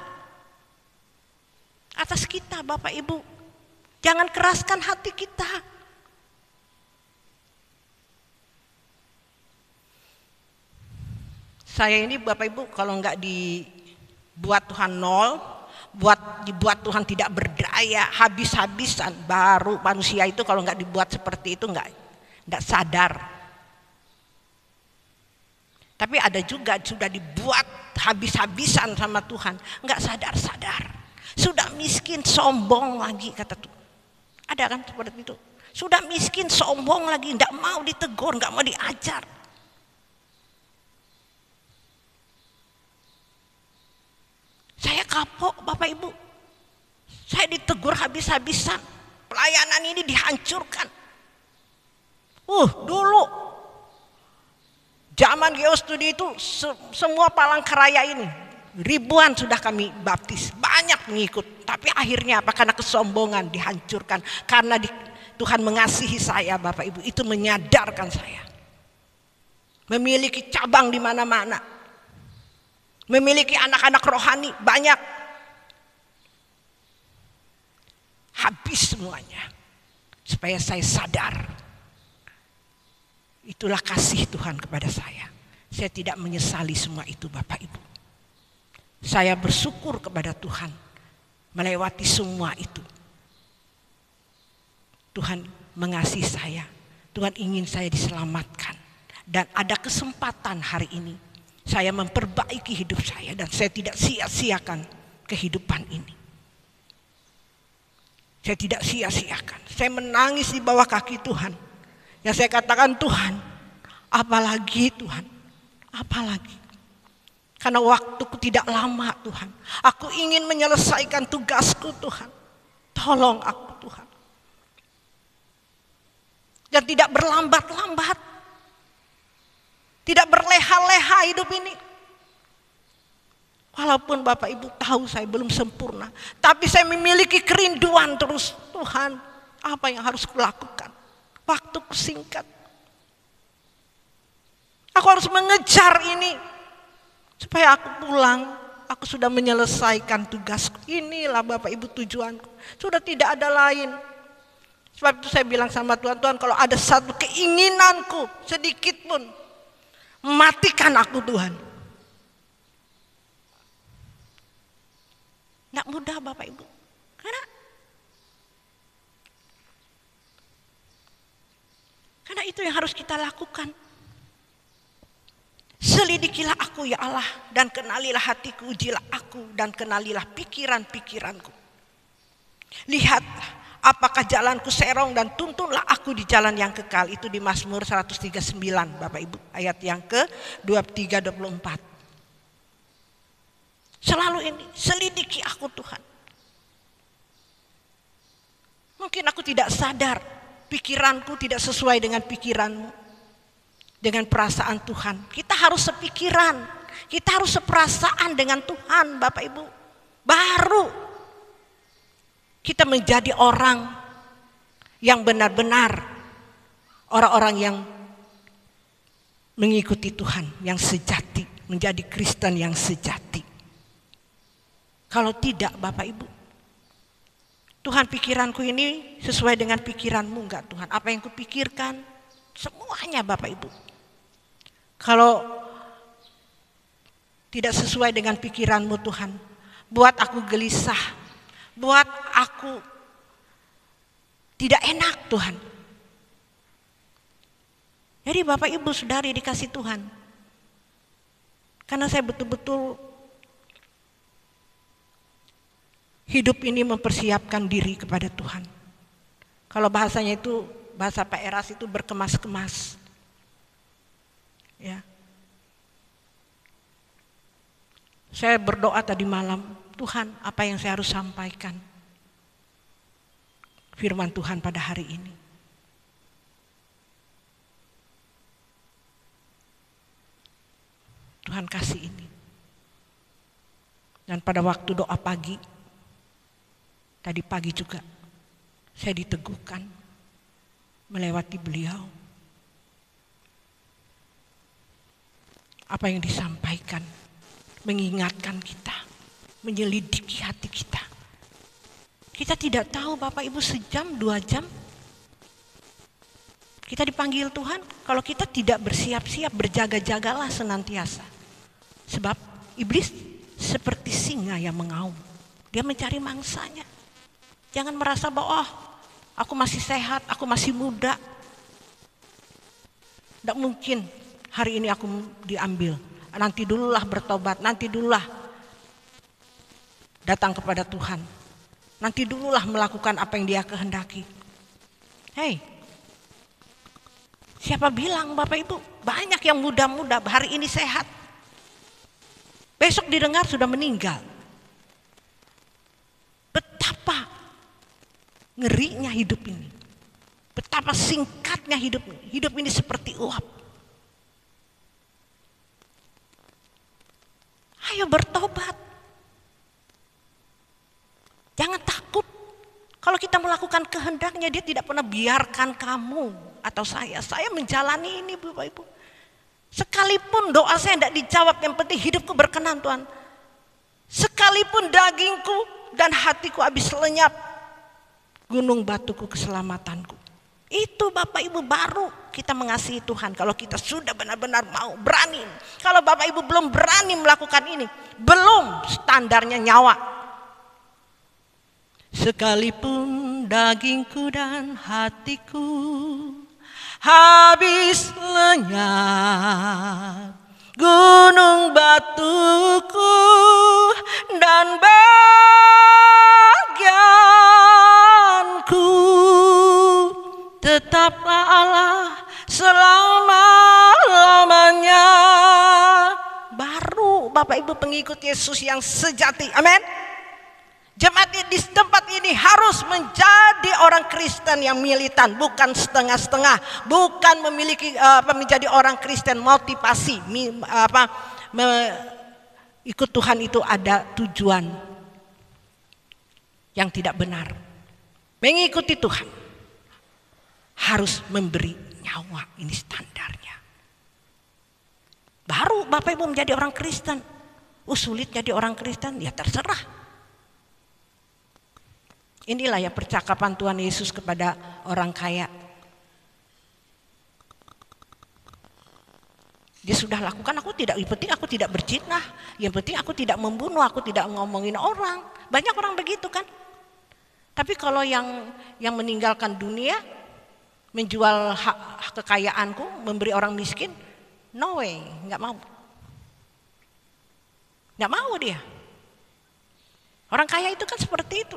atas kita Bapak Ibu. Jangan keraskan hati kita. Saya ini Bapak Ibu kalau nggak dibuat Tuhan nol, dibuat Tuhan tidak berdaya, habis-habisan. Baru manusia itu kalau nggak dibuat seperti itu nggak sadar. Tapi ada juga sudah dibuat habis-habisan sama Tuhan, nggak sadar-sadar. Sudah miskin sombong lagi kata Tuhan. Ada kan seperti itu? Sudah miskin sombong lagi, tidak mau ditegur, nggak mau diajar. Saya kapok Bapak Ibu. Saya ditegur habis-habisan. Pelayanan ini dihancurkan. Dulu zaman Geostudi itu semua Palangkaraya ini ribuan sudah kami baptis, banyak mengikut. Tapi akhirnya apa? Karena kesombongan dihancurkan. Karena Tuhan mengasihi saya Bapak Ibu, itu menyadarkan saya. Memiliki cabang di mana-mana. Memiliki anak-anak rohani banyak. Habis semuanya. Supaya saya sadar. Itulah kasih Tuhan kepada saya. Saya tidak menyesali semua itu Bapak Ibu. Saya bersyukur kepada Tuhan. Melewati semua itu. Tuhan mengasihi saya. Tuhan ingin saya diselamatkan. Dan ada kesempatan hari ini. Saya memperbaiki hidup saya. Dan saya tidak sia-siakan kehidupan ini. Saya tidak sia-siakan. Saya menangis di bawah kaki Tuhan. Yang saya katakan, Tuhan, apalagi Tuhan, apalagi. Karena waktuku tidak lama Tuhan. Aku ingin menyelesaikan tugasku Tuhan. Tolong aku Tuhan. Dan tidak berlambat-lambat. Tidak berleha-leha hidup ini. Walaupun Bapak Ibu tahu saya belum sempurna. Tapi saya memiliki kerinduan terus. Tuhan, apa yang harus kulakukan? Waktuku singkat. Aku harus mengejar ini. Supaya aku pulang. Aku sudah menyelesaikan tugasku. Inilah Bapak Ibu tujuanku. Sudah tidak ada lain. Sebab itu saya bilang sama Tuhan, Tuhan kalau ada satu keinginanku sedikit pun. Matikan aku Tuhan. Tidak mudah Bapak Ibu. Karena itu yang harus kita lakukan. Selidikilah aku ya Allah, dan kenalilah hatiku, ujilah aku, dan kenalilah pikiran-pikiranku. Lihatlah apakah jalanku serong, dan tuntunlah aku di jalan yang kekal. Itu di Mazmur 139 Bapak Ibu, ayat yang ke-23-24. Selalu ini, selidiki aku Tuhan. Mungkin aku tidak sadar, pikiranku tidak sesuai dengan pikiranmu. Dengan perasaan Tuhan. Kita harus sepikiran. Kita harus seperasaan dengan Tuhan Bapak Ibu. Baru kita menjadi orang yang benar-benar. Orang-orang yang mengikuti Tuhan. Yang sejati. Menjadi Kristen yang sejati. Kalau tidak Bapak Ibu. Tuhan, pikiranku ini sesuai dengan pikiranmu enggak Tuhan? Apa yang kupikirkan? Semuanya Bapak Ibu. Kalau tidak sesuai dengan pikiranmu Tuhan, buat aku gelisah, buat aku tidak enak Tuhan. Jadi Bapak Ibu Saudari dikasih Tuhan, karena saya betul-betul hidup ini mempersiapkan diri kepada Tuhan. Kalau bahasanya itu, bahasa Pak Eras itu berkemas-kemas. Ya. Saya berdoa tadi malam, Tuhan, apa yang saya harus sampaikan? Firman Tuhan pada hari ini. Tuhan kasih ini. Dan pada waktu doa pagi, tadi pagi juga, saya diteguhkan melewati beliau. Apa yang disampaikan, mengingatkan kita, menyelidiki hati kita. Kita tidak tahu Bapak Ibu sejam, 2 jam. Kita dipanggil Tuhan, kalau kita tidak bersiap-siap, berjaga-jagalah senantiasa. Sebab iblis seperti singa yang mengaum. Dia mencari mangsanya. Jangan merasa bahwa aku masih sehat, aku masih muda. Tidak mungkin hari ini aku diambil. Nanti dululah bertobat, nanti dululah. datang kepada Tuhan. Nanti dululah melakukan apa yang dia kehendaki. Hei, siapa bilang Bapak Ibu? Banyak yang muda-muda hari ini sehat, besok didengar sudah meninggal. Betapa ngerinya hidup ini. Betapa singkatnya hidup ini. Hidup ini seperti uap. Ayo bertobat. Jangan takut. Kalau kita melakukan kehendaknya, dia tidak pernah biarkan kamu atau saya menjalani ini Bapak Ibu. Sekalipun doa saya tidak dijawab, yang penting hidupku berkenan Tuhan. Sekalipun dagingku dan hatiku habis lenyap, gunung batuku keselamatanku. Itu Bapak Ibu baru kita mengasihi Tuhan. Kalau kita sudah benar-benar mau, berani. Kalau Bapak Ibu belum berani melakukan ini, belum standarnya nyawa. Sekalipun dagingku dan hatiku habis lenyap, gunung batuku dan bagianku, tetaplah Allah selama-lamanya. Baru Bapak Ibu pengikut Yesus yang sejati, amin. Jemaat di tempat ini harus menjadi orang Kristen yang militan, bukan setengah-setengah, bukan memiliki menjadi orang Kristen motivasi. Ikut Tuhan itu ada tujuan yang tidak benar. Mengikuti Tuhan harus memberi nyawa, ini standarnya. Baru Bapak Ibu menjadi orang Kristen. Sulit jadi orang Kristen, ya terserah. Inilah ya percakapan Tuhan Yesus kepada orang kaya. Dia sudah lakukan, yang penting aku tidak berzina, yang penting aku tidak membunuh, aku tidak ngomongin orang. Banyak orang begitu kan. Tapi kalau yang meninggalkan dunia, menjual hak kekayaanku, memberi orang miskin, no way, nggak mau. Nggak mau dia. Orang kaya itu kan seperti itu.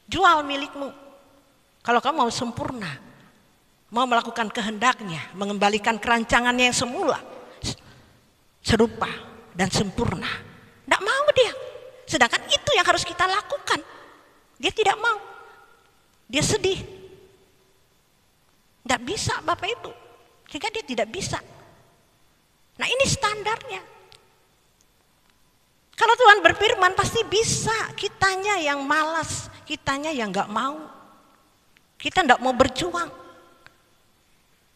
Jual milikmu. Kalau kamu mau sempurna, mau melakukan kehendaknya, mengembalikan kerancangannya yang semula, serupa dan sempurna, tidak mau dia. Sedangkan itu yang harus kita lakukan. Dia tidak mau. Dia sedih. Tidak bisa Bapak Ibu. Sehingga dia tidak bisa. Nah ini standarnya. Kalau Tuhan berfirman pasti bisa. Kitanya yang malas, kitanya yang gak mau. Kita gak mau berjuang.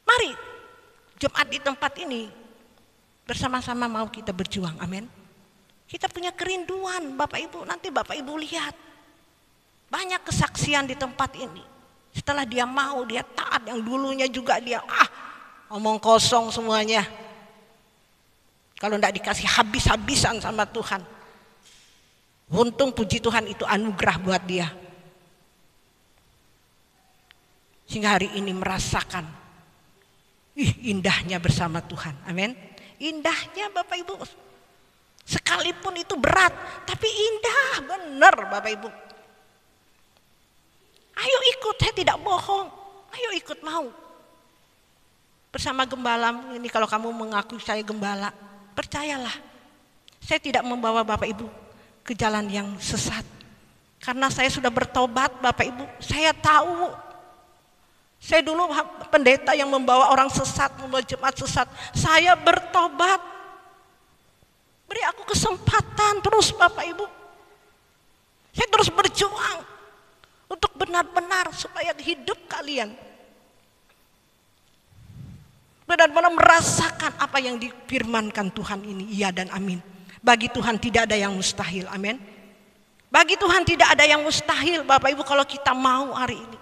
Mari Jumat di tempat ini bersama-sama mau kita berjuang, amin. Kita punya kerinduan Bapak Ibu, nanti Bapak Ibu lihat. Banyak kesaksian di tempat ini. Setelah dia mau, dia taat, yang dulunya juga dia omong kosong semuanya. Kalau tidak dikasih habis-habisan sama Tuhan. Untung puji Tuhan itu anugerah buat dia. Sehingga hari ini merasakan indahnya bersama Tuhan. Amin. Indahnya Bapak Ibu. Sekalipun itu berat, tapi indah benar Bapak Ibu. Ayo ikut, saya tidak bohong. Ayo ikut mau. Bersama gembala ini, kalau kamu mengaku saya gembala, percayalah, saya tidak membawa Bapak Ibu ke jalan yang sesat. Karena saya sudah bertobat Bapak Ibu. Saya tahu. Saya dulu pendeta yang membawa orang sesat, membawa jemaat sesat. Saya bertobat. Beri aku kesempatan terus Bapak Ibu. Saya terus berjuang untuk benar-benar supaya hidup kalian benar-benar merasakan apa yang difirmankan Tuhan ini, iya dan amin. Bagi Tuhan tidak ada yang mustahil, amin. Bagi Tuhan tidak ada yang mustahil Bapak Ibu kalau kita mau hari ini.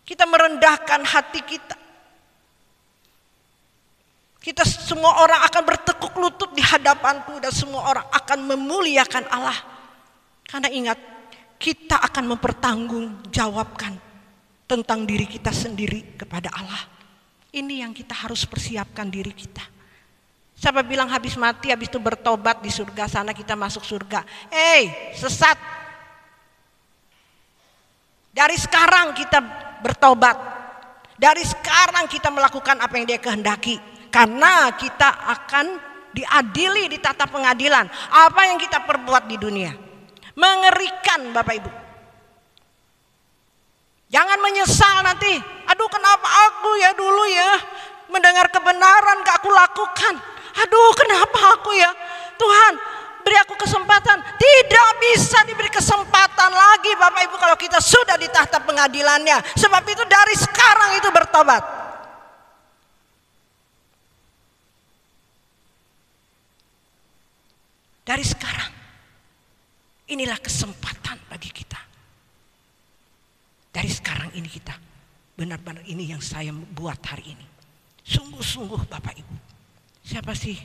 Kita merendahkan hati kita. Kita semua orang akan bertekuk lutut di hadapan-Ku dan semua orang akan memuliakan Allah. Karena ingat, kita akan mempertanggungjawabkan tentang diri kita sendiri kepada Allah. Ini yang kita harus persiapkan diri kita. Siapa bilang habis mati, habis itu bertobat di surga sana kita masuk surga? Sesat. Dari sekarang kita bertobat. Dari sekarang kita melakukan apa yang Dia kehendaki. Karena kita akan diadili di tata pengadilan. Apa yang kita perbuat di dunia. Mengerikan Bapak Ibu. Jangan menyesal nanti. Aduh, kenapa aku ya dulu ya mendengar kebenaran gak aku lakukan. Aduh, kenapa aku ya? Tuhan, beri aku kesempatan. Tidak bisa diberi kesempatan lagi Bapak Ibu kalau kita sudah di tahta pengadilannya. Sebab itu dari sekarang itu bertobat. Dari sekarang. Inilah kesempatan bagi kita. Dari sekarang ini kita. Benar-benar ini yang saya buat hari ini. Sungguh-sungguh Bapak Ibu. Siapa sih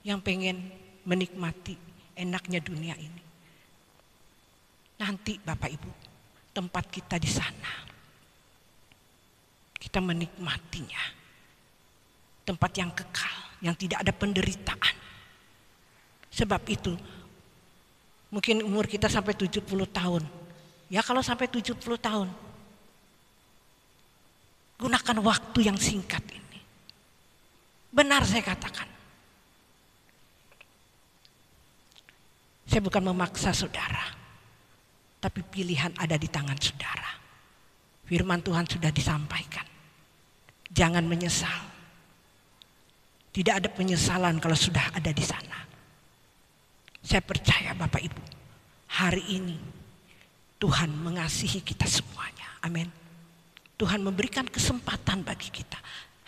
yang pengen menikmati enaknya dunia ini? Nanti Bapak Ibu, tempat kita di sana. Kita menikmatinya. Tempat yang kekal, yang tidak ada penderitaan. Sebab itu, mungkin umur kita sampai 70 tahun. Ya kalau sampai 70 tahun, gunakan waktu yang singkat ini. Benar saya katakan. Saya bukan memaksa saudara, tapi pilihan ada di tangan saudara. Firman Tuhan sudah disampaikan. Jangan menyesal. Tidak ada penyesalan kalau sudah ada di sana. Saya percaya Bapak Ibu, hari ini Tuhan mengasihi kita semuanya. Amin. Tuhan memberikan kesempatan bagi kita.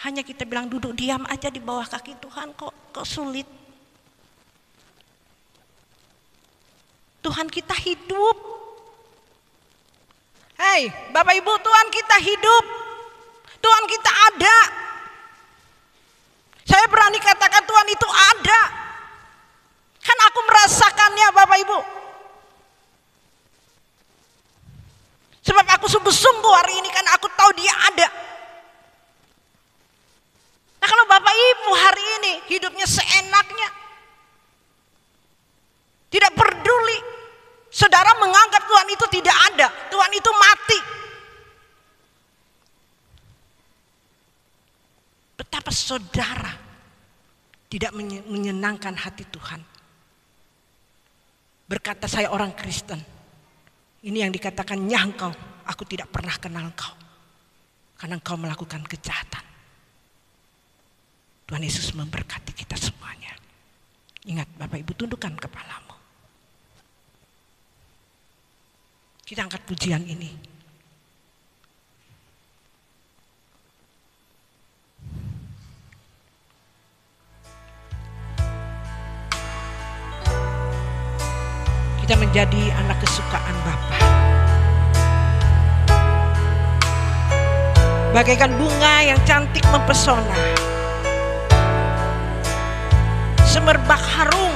Hanya kita bilang duduk diam aja di bawah kaki Tuhan, kok sulit. Tuhan kita hidup. Hei Bapak Ibu, Tuhan kita hidup. Tuhan kita ada. Saya berani katakan Tuhan itu ada. Kan aku merasakannya Bapak Ibu. Sebab aku sungguh-sungguh hari ini kan aku tahu Dia ada. Nah kalau Bapak Ibu hari ini hidupnya seenaknya, tidak peduli, saudara menganggap Tuhan itu tidak ada, Tuhan itu mati. Betapa saudara tidak menyenangkan hati Tuhan. Berkata saya orang Kristen, ini yang dikatakan nyangkau, aku tidak pernah kenal engkau. Karena engkau melakukan kejahatan. Tuhan Yesus memberkati kita semuanya. Ingat Bapak Ibu, tundukkan kepalamu. Kita angkat pujian ini. Kita menjadi anak kesukaan Bapa. Bagaikan bunga yang cantik mempesona. Semerbak harum.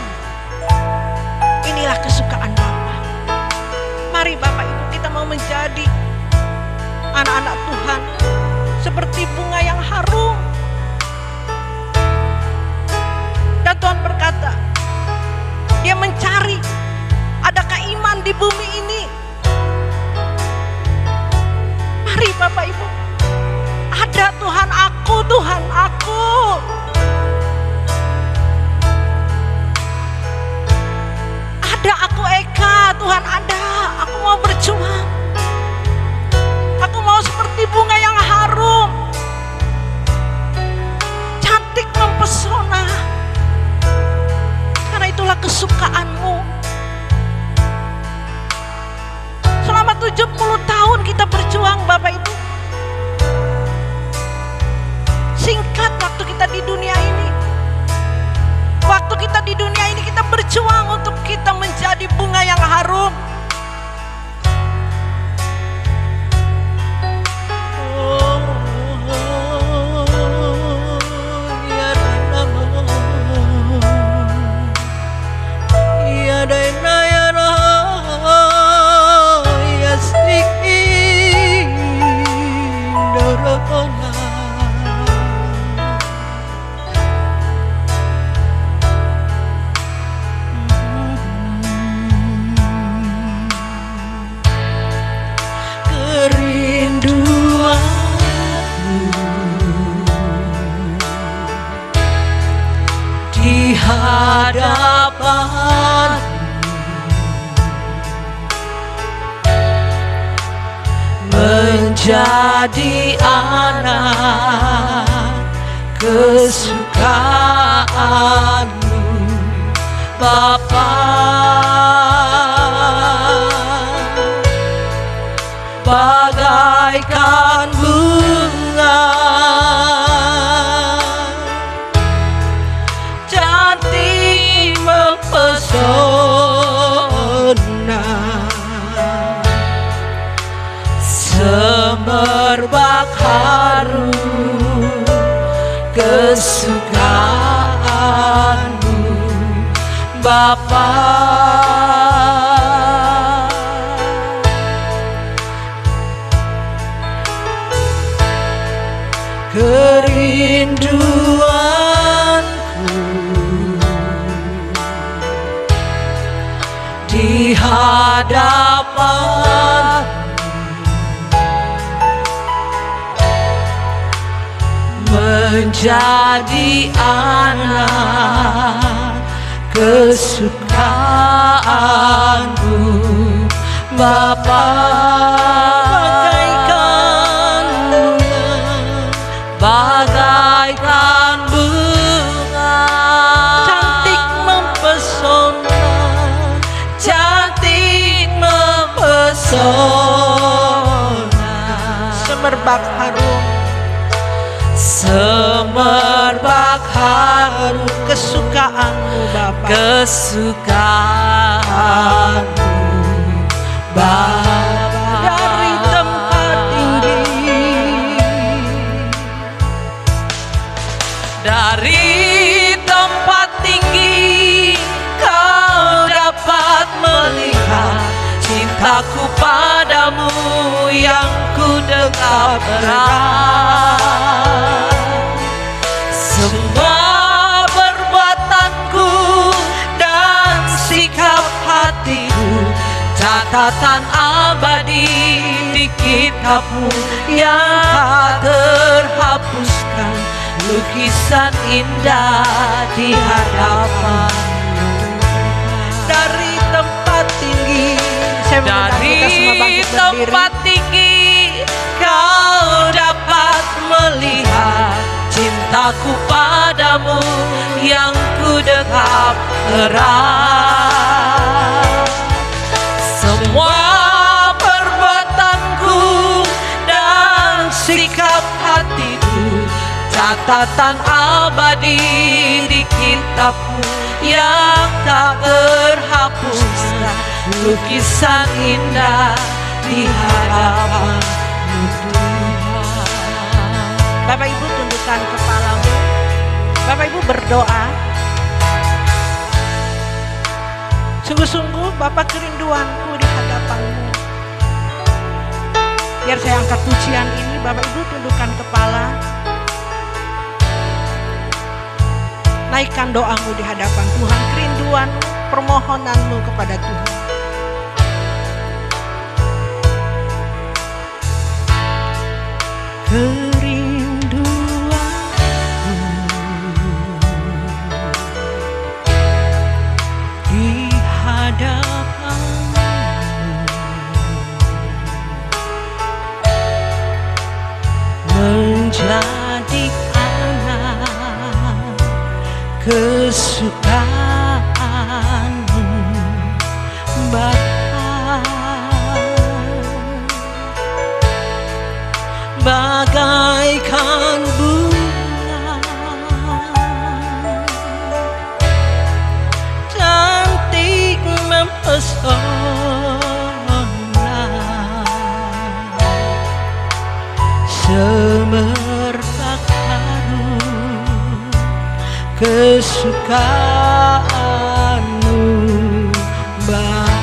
Inilah kesukaan Bapa. Mari Bapak Ibu kita mau menjadi anak-anak Tuhan seperti bunga yang harum. Dan Tuhan berkata, Dia mencari, adakah iman di bumi ini? Mari Bapak Ibu, ada Tuhan aku, Tuhan aku. Ada aku Eka, Tuhan ada. Aku mau berjuang. Aku mau seperti bunga yang harum. menjadi anak kesukaanmu Bapa. Bagaikan bunga cantik mempesona, semerbak harum kesukaanmu Bapa. Kerinduanku di hadapan menjadi anak kesukaanmu Bapa. Bagaikan bunga cantik mempesona, cantik mempesona, semerbak harum, semerbak harum kesukaanmu Bapa. Kesukaanmu Bapa. Dari tempat tinggi, dari tempat tinggi kau dapat melihat cintaku padamu yang ku dekat erat. Semua perbuatanku dan sikap hatiku catatan abadi di kitabmu yang tak terhapuskan, lukisan indah di hadapanmu. dari tempat tinggi, saya mengundang kita semua Dari bangkit berdiri. tempat tinggi kau dapat melihat cintaku padamu yang ku dekap erat. Semua perbuatanku dan sikap hatiku catatan abadi di kitabmu yang tak terhapuskan, lukisan indah di hadapanmu Tuhan. Bapak Ibu tundukkan kepalamu. Bapak Ibu berdoa. Sungguh-sungguh Bapak kerinduanku di hadapanmu. Biar saya angkat pujian ini, Bapak Ibu tundukkan kepala. Naikkan doamu di hadapan Tuhan, kerinduan, permohonanmu kepada Tuhan. Kerinduanku di hadapanmu menjadi anak kesukaanmu Bapa. Bagaikan bunga cantik mempesona, semerbak harum kesukaanmu Bapa.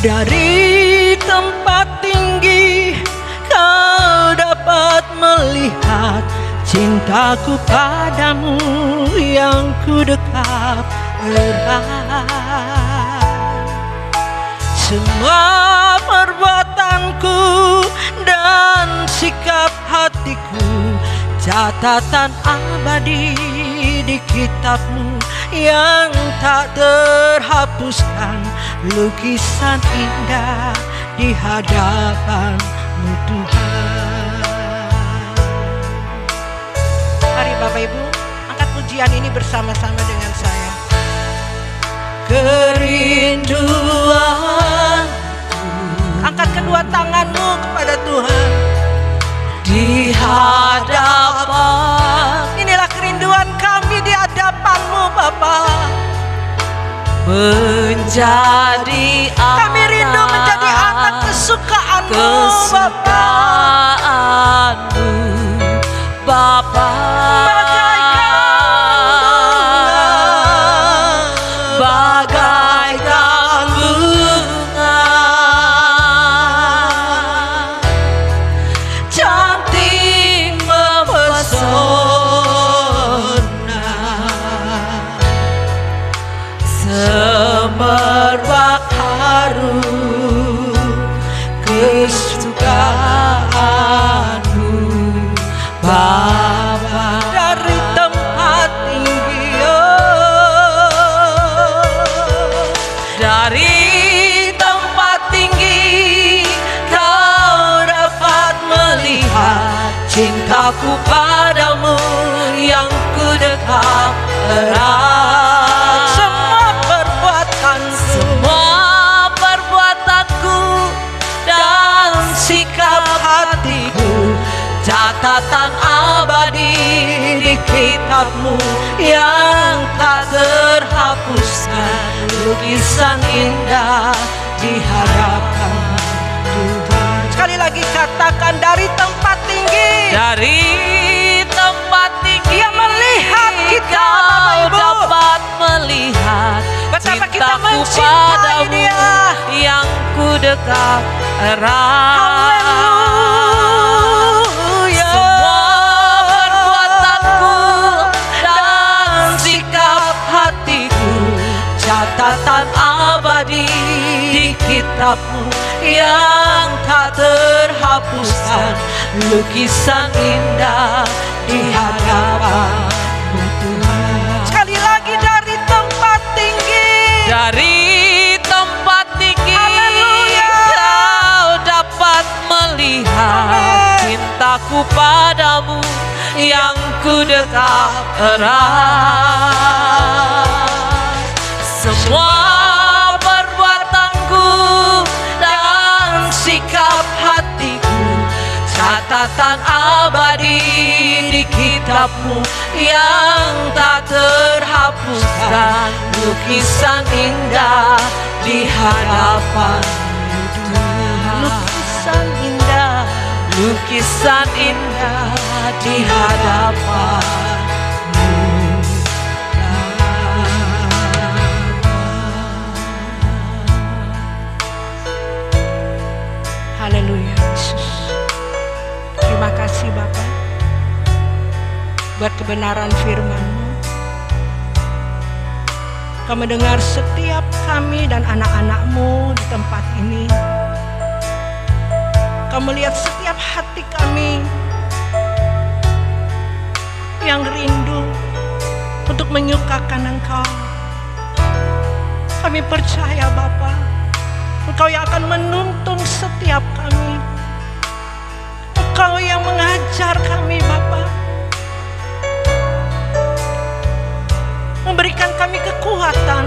Dari tempat tinggi kau dapat melihat cintaku padamu yang ku dekap erat. Semua perbuatanku dan sikap hatiku catatan abadi di kitabmu yang tak terhapuskan, lukisan indah di hadapan-Mu Tuhan. Mari Bapak Ibu, angkat pujian ini bersama-sama dengan saya. Kerinduan, angkat kedua tanganmu kepada Tuhan. Di hadapan, Inilah kerinduan kami di hadapan-Mu Bapa. menjadi Kami rindu menjadi anak kesukaan-Mu Bapa. kesukaanmu Bapa. Bagaikan bunga, cantik mempesona, semerbak harum kesukaanmu Bapa. Dari tempat tinggi, Dari tempat tinggi kau dapat melihat cintaku padamu yang ku dekat erat. semua perbuatanku, Semua perbuatanku dan sikap hatiku, catatan abadi di kitab-Mu yang tak terhapuskan, lukisan indah di hadapan Tuhan. sekali lagi katakan, dari tempat tinggi Dari tempat tinggi Dia melihat kita, kau Bapak Ibu. dapat melihat Betapa kita cintaku mencintai padamu Dia. yang ku dekat erat. Haleluya. Semua perbuatanku dan sikap hatiku, catatan abadi di kitab-Mu yang tak terhapuskan, lukisan indah di hadapan-Mu Tuhan. Sekali lagi, dari tempat tinggi Dari tempat tinggi Haleluya. kau dapat melihat cintaku padamu yang ku dekat erat. Semua perbuatanku dan sikap hatiku, catatan abadi di kitab-Mu yang tak terhapuskan, lukisan indah di hadapan-Mu Tuhan. lukisan indah. Lukisan indah di hadapan-Mu. Haleluya Yesus. Terima kasih Bapa buat kebenaran firman-Mu. Kau mendengar setiap kami dan anak-anak-Mu di tempat ini. Kau melihat setiap hati kami yang rindu untuk menyukakan Engkau. Kami percaya Bapa, Engkau yang akan menuntun setiap kami. Engkau yang mengajar kami Bapa, memberikan kami kekuatan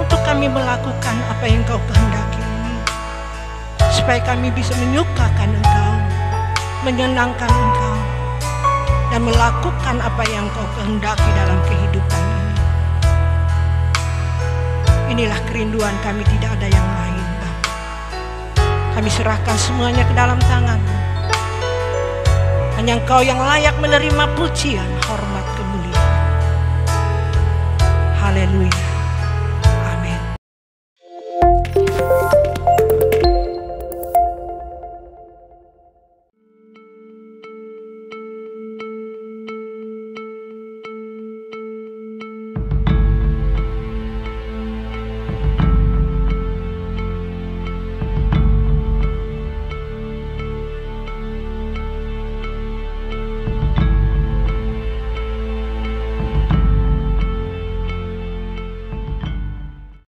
untuk kami melakukan apa yang Engkau kehendaki ini, supaya kami bisa menyukakan Engkau, menyenangkan Engkau, dan melakukan apa yang Engkau kehendaki dalam kehidupan ini. Inilah kerinduan kami, tidak ada yang lain Bapa. Kami serahkan semuanya ke dalam tangan-Mu. Hanya Engkau yang layak menerima pujian, hormat, kemuliaan. Haleluya.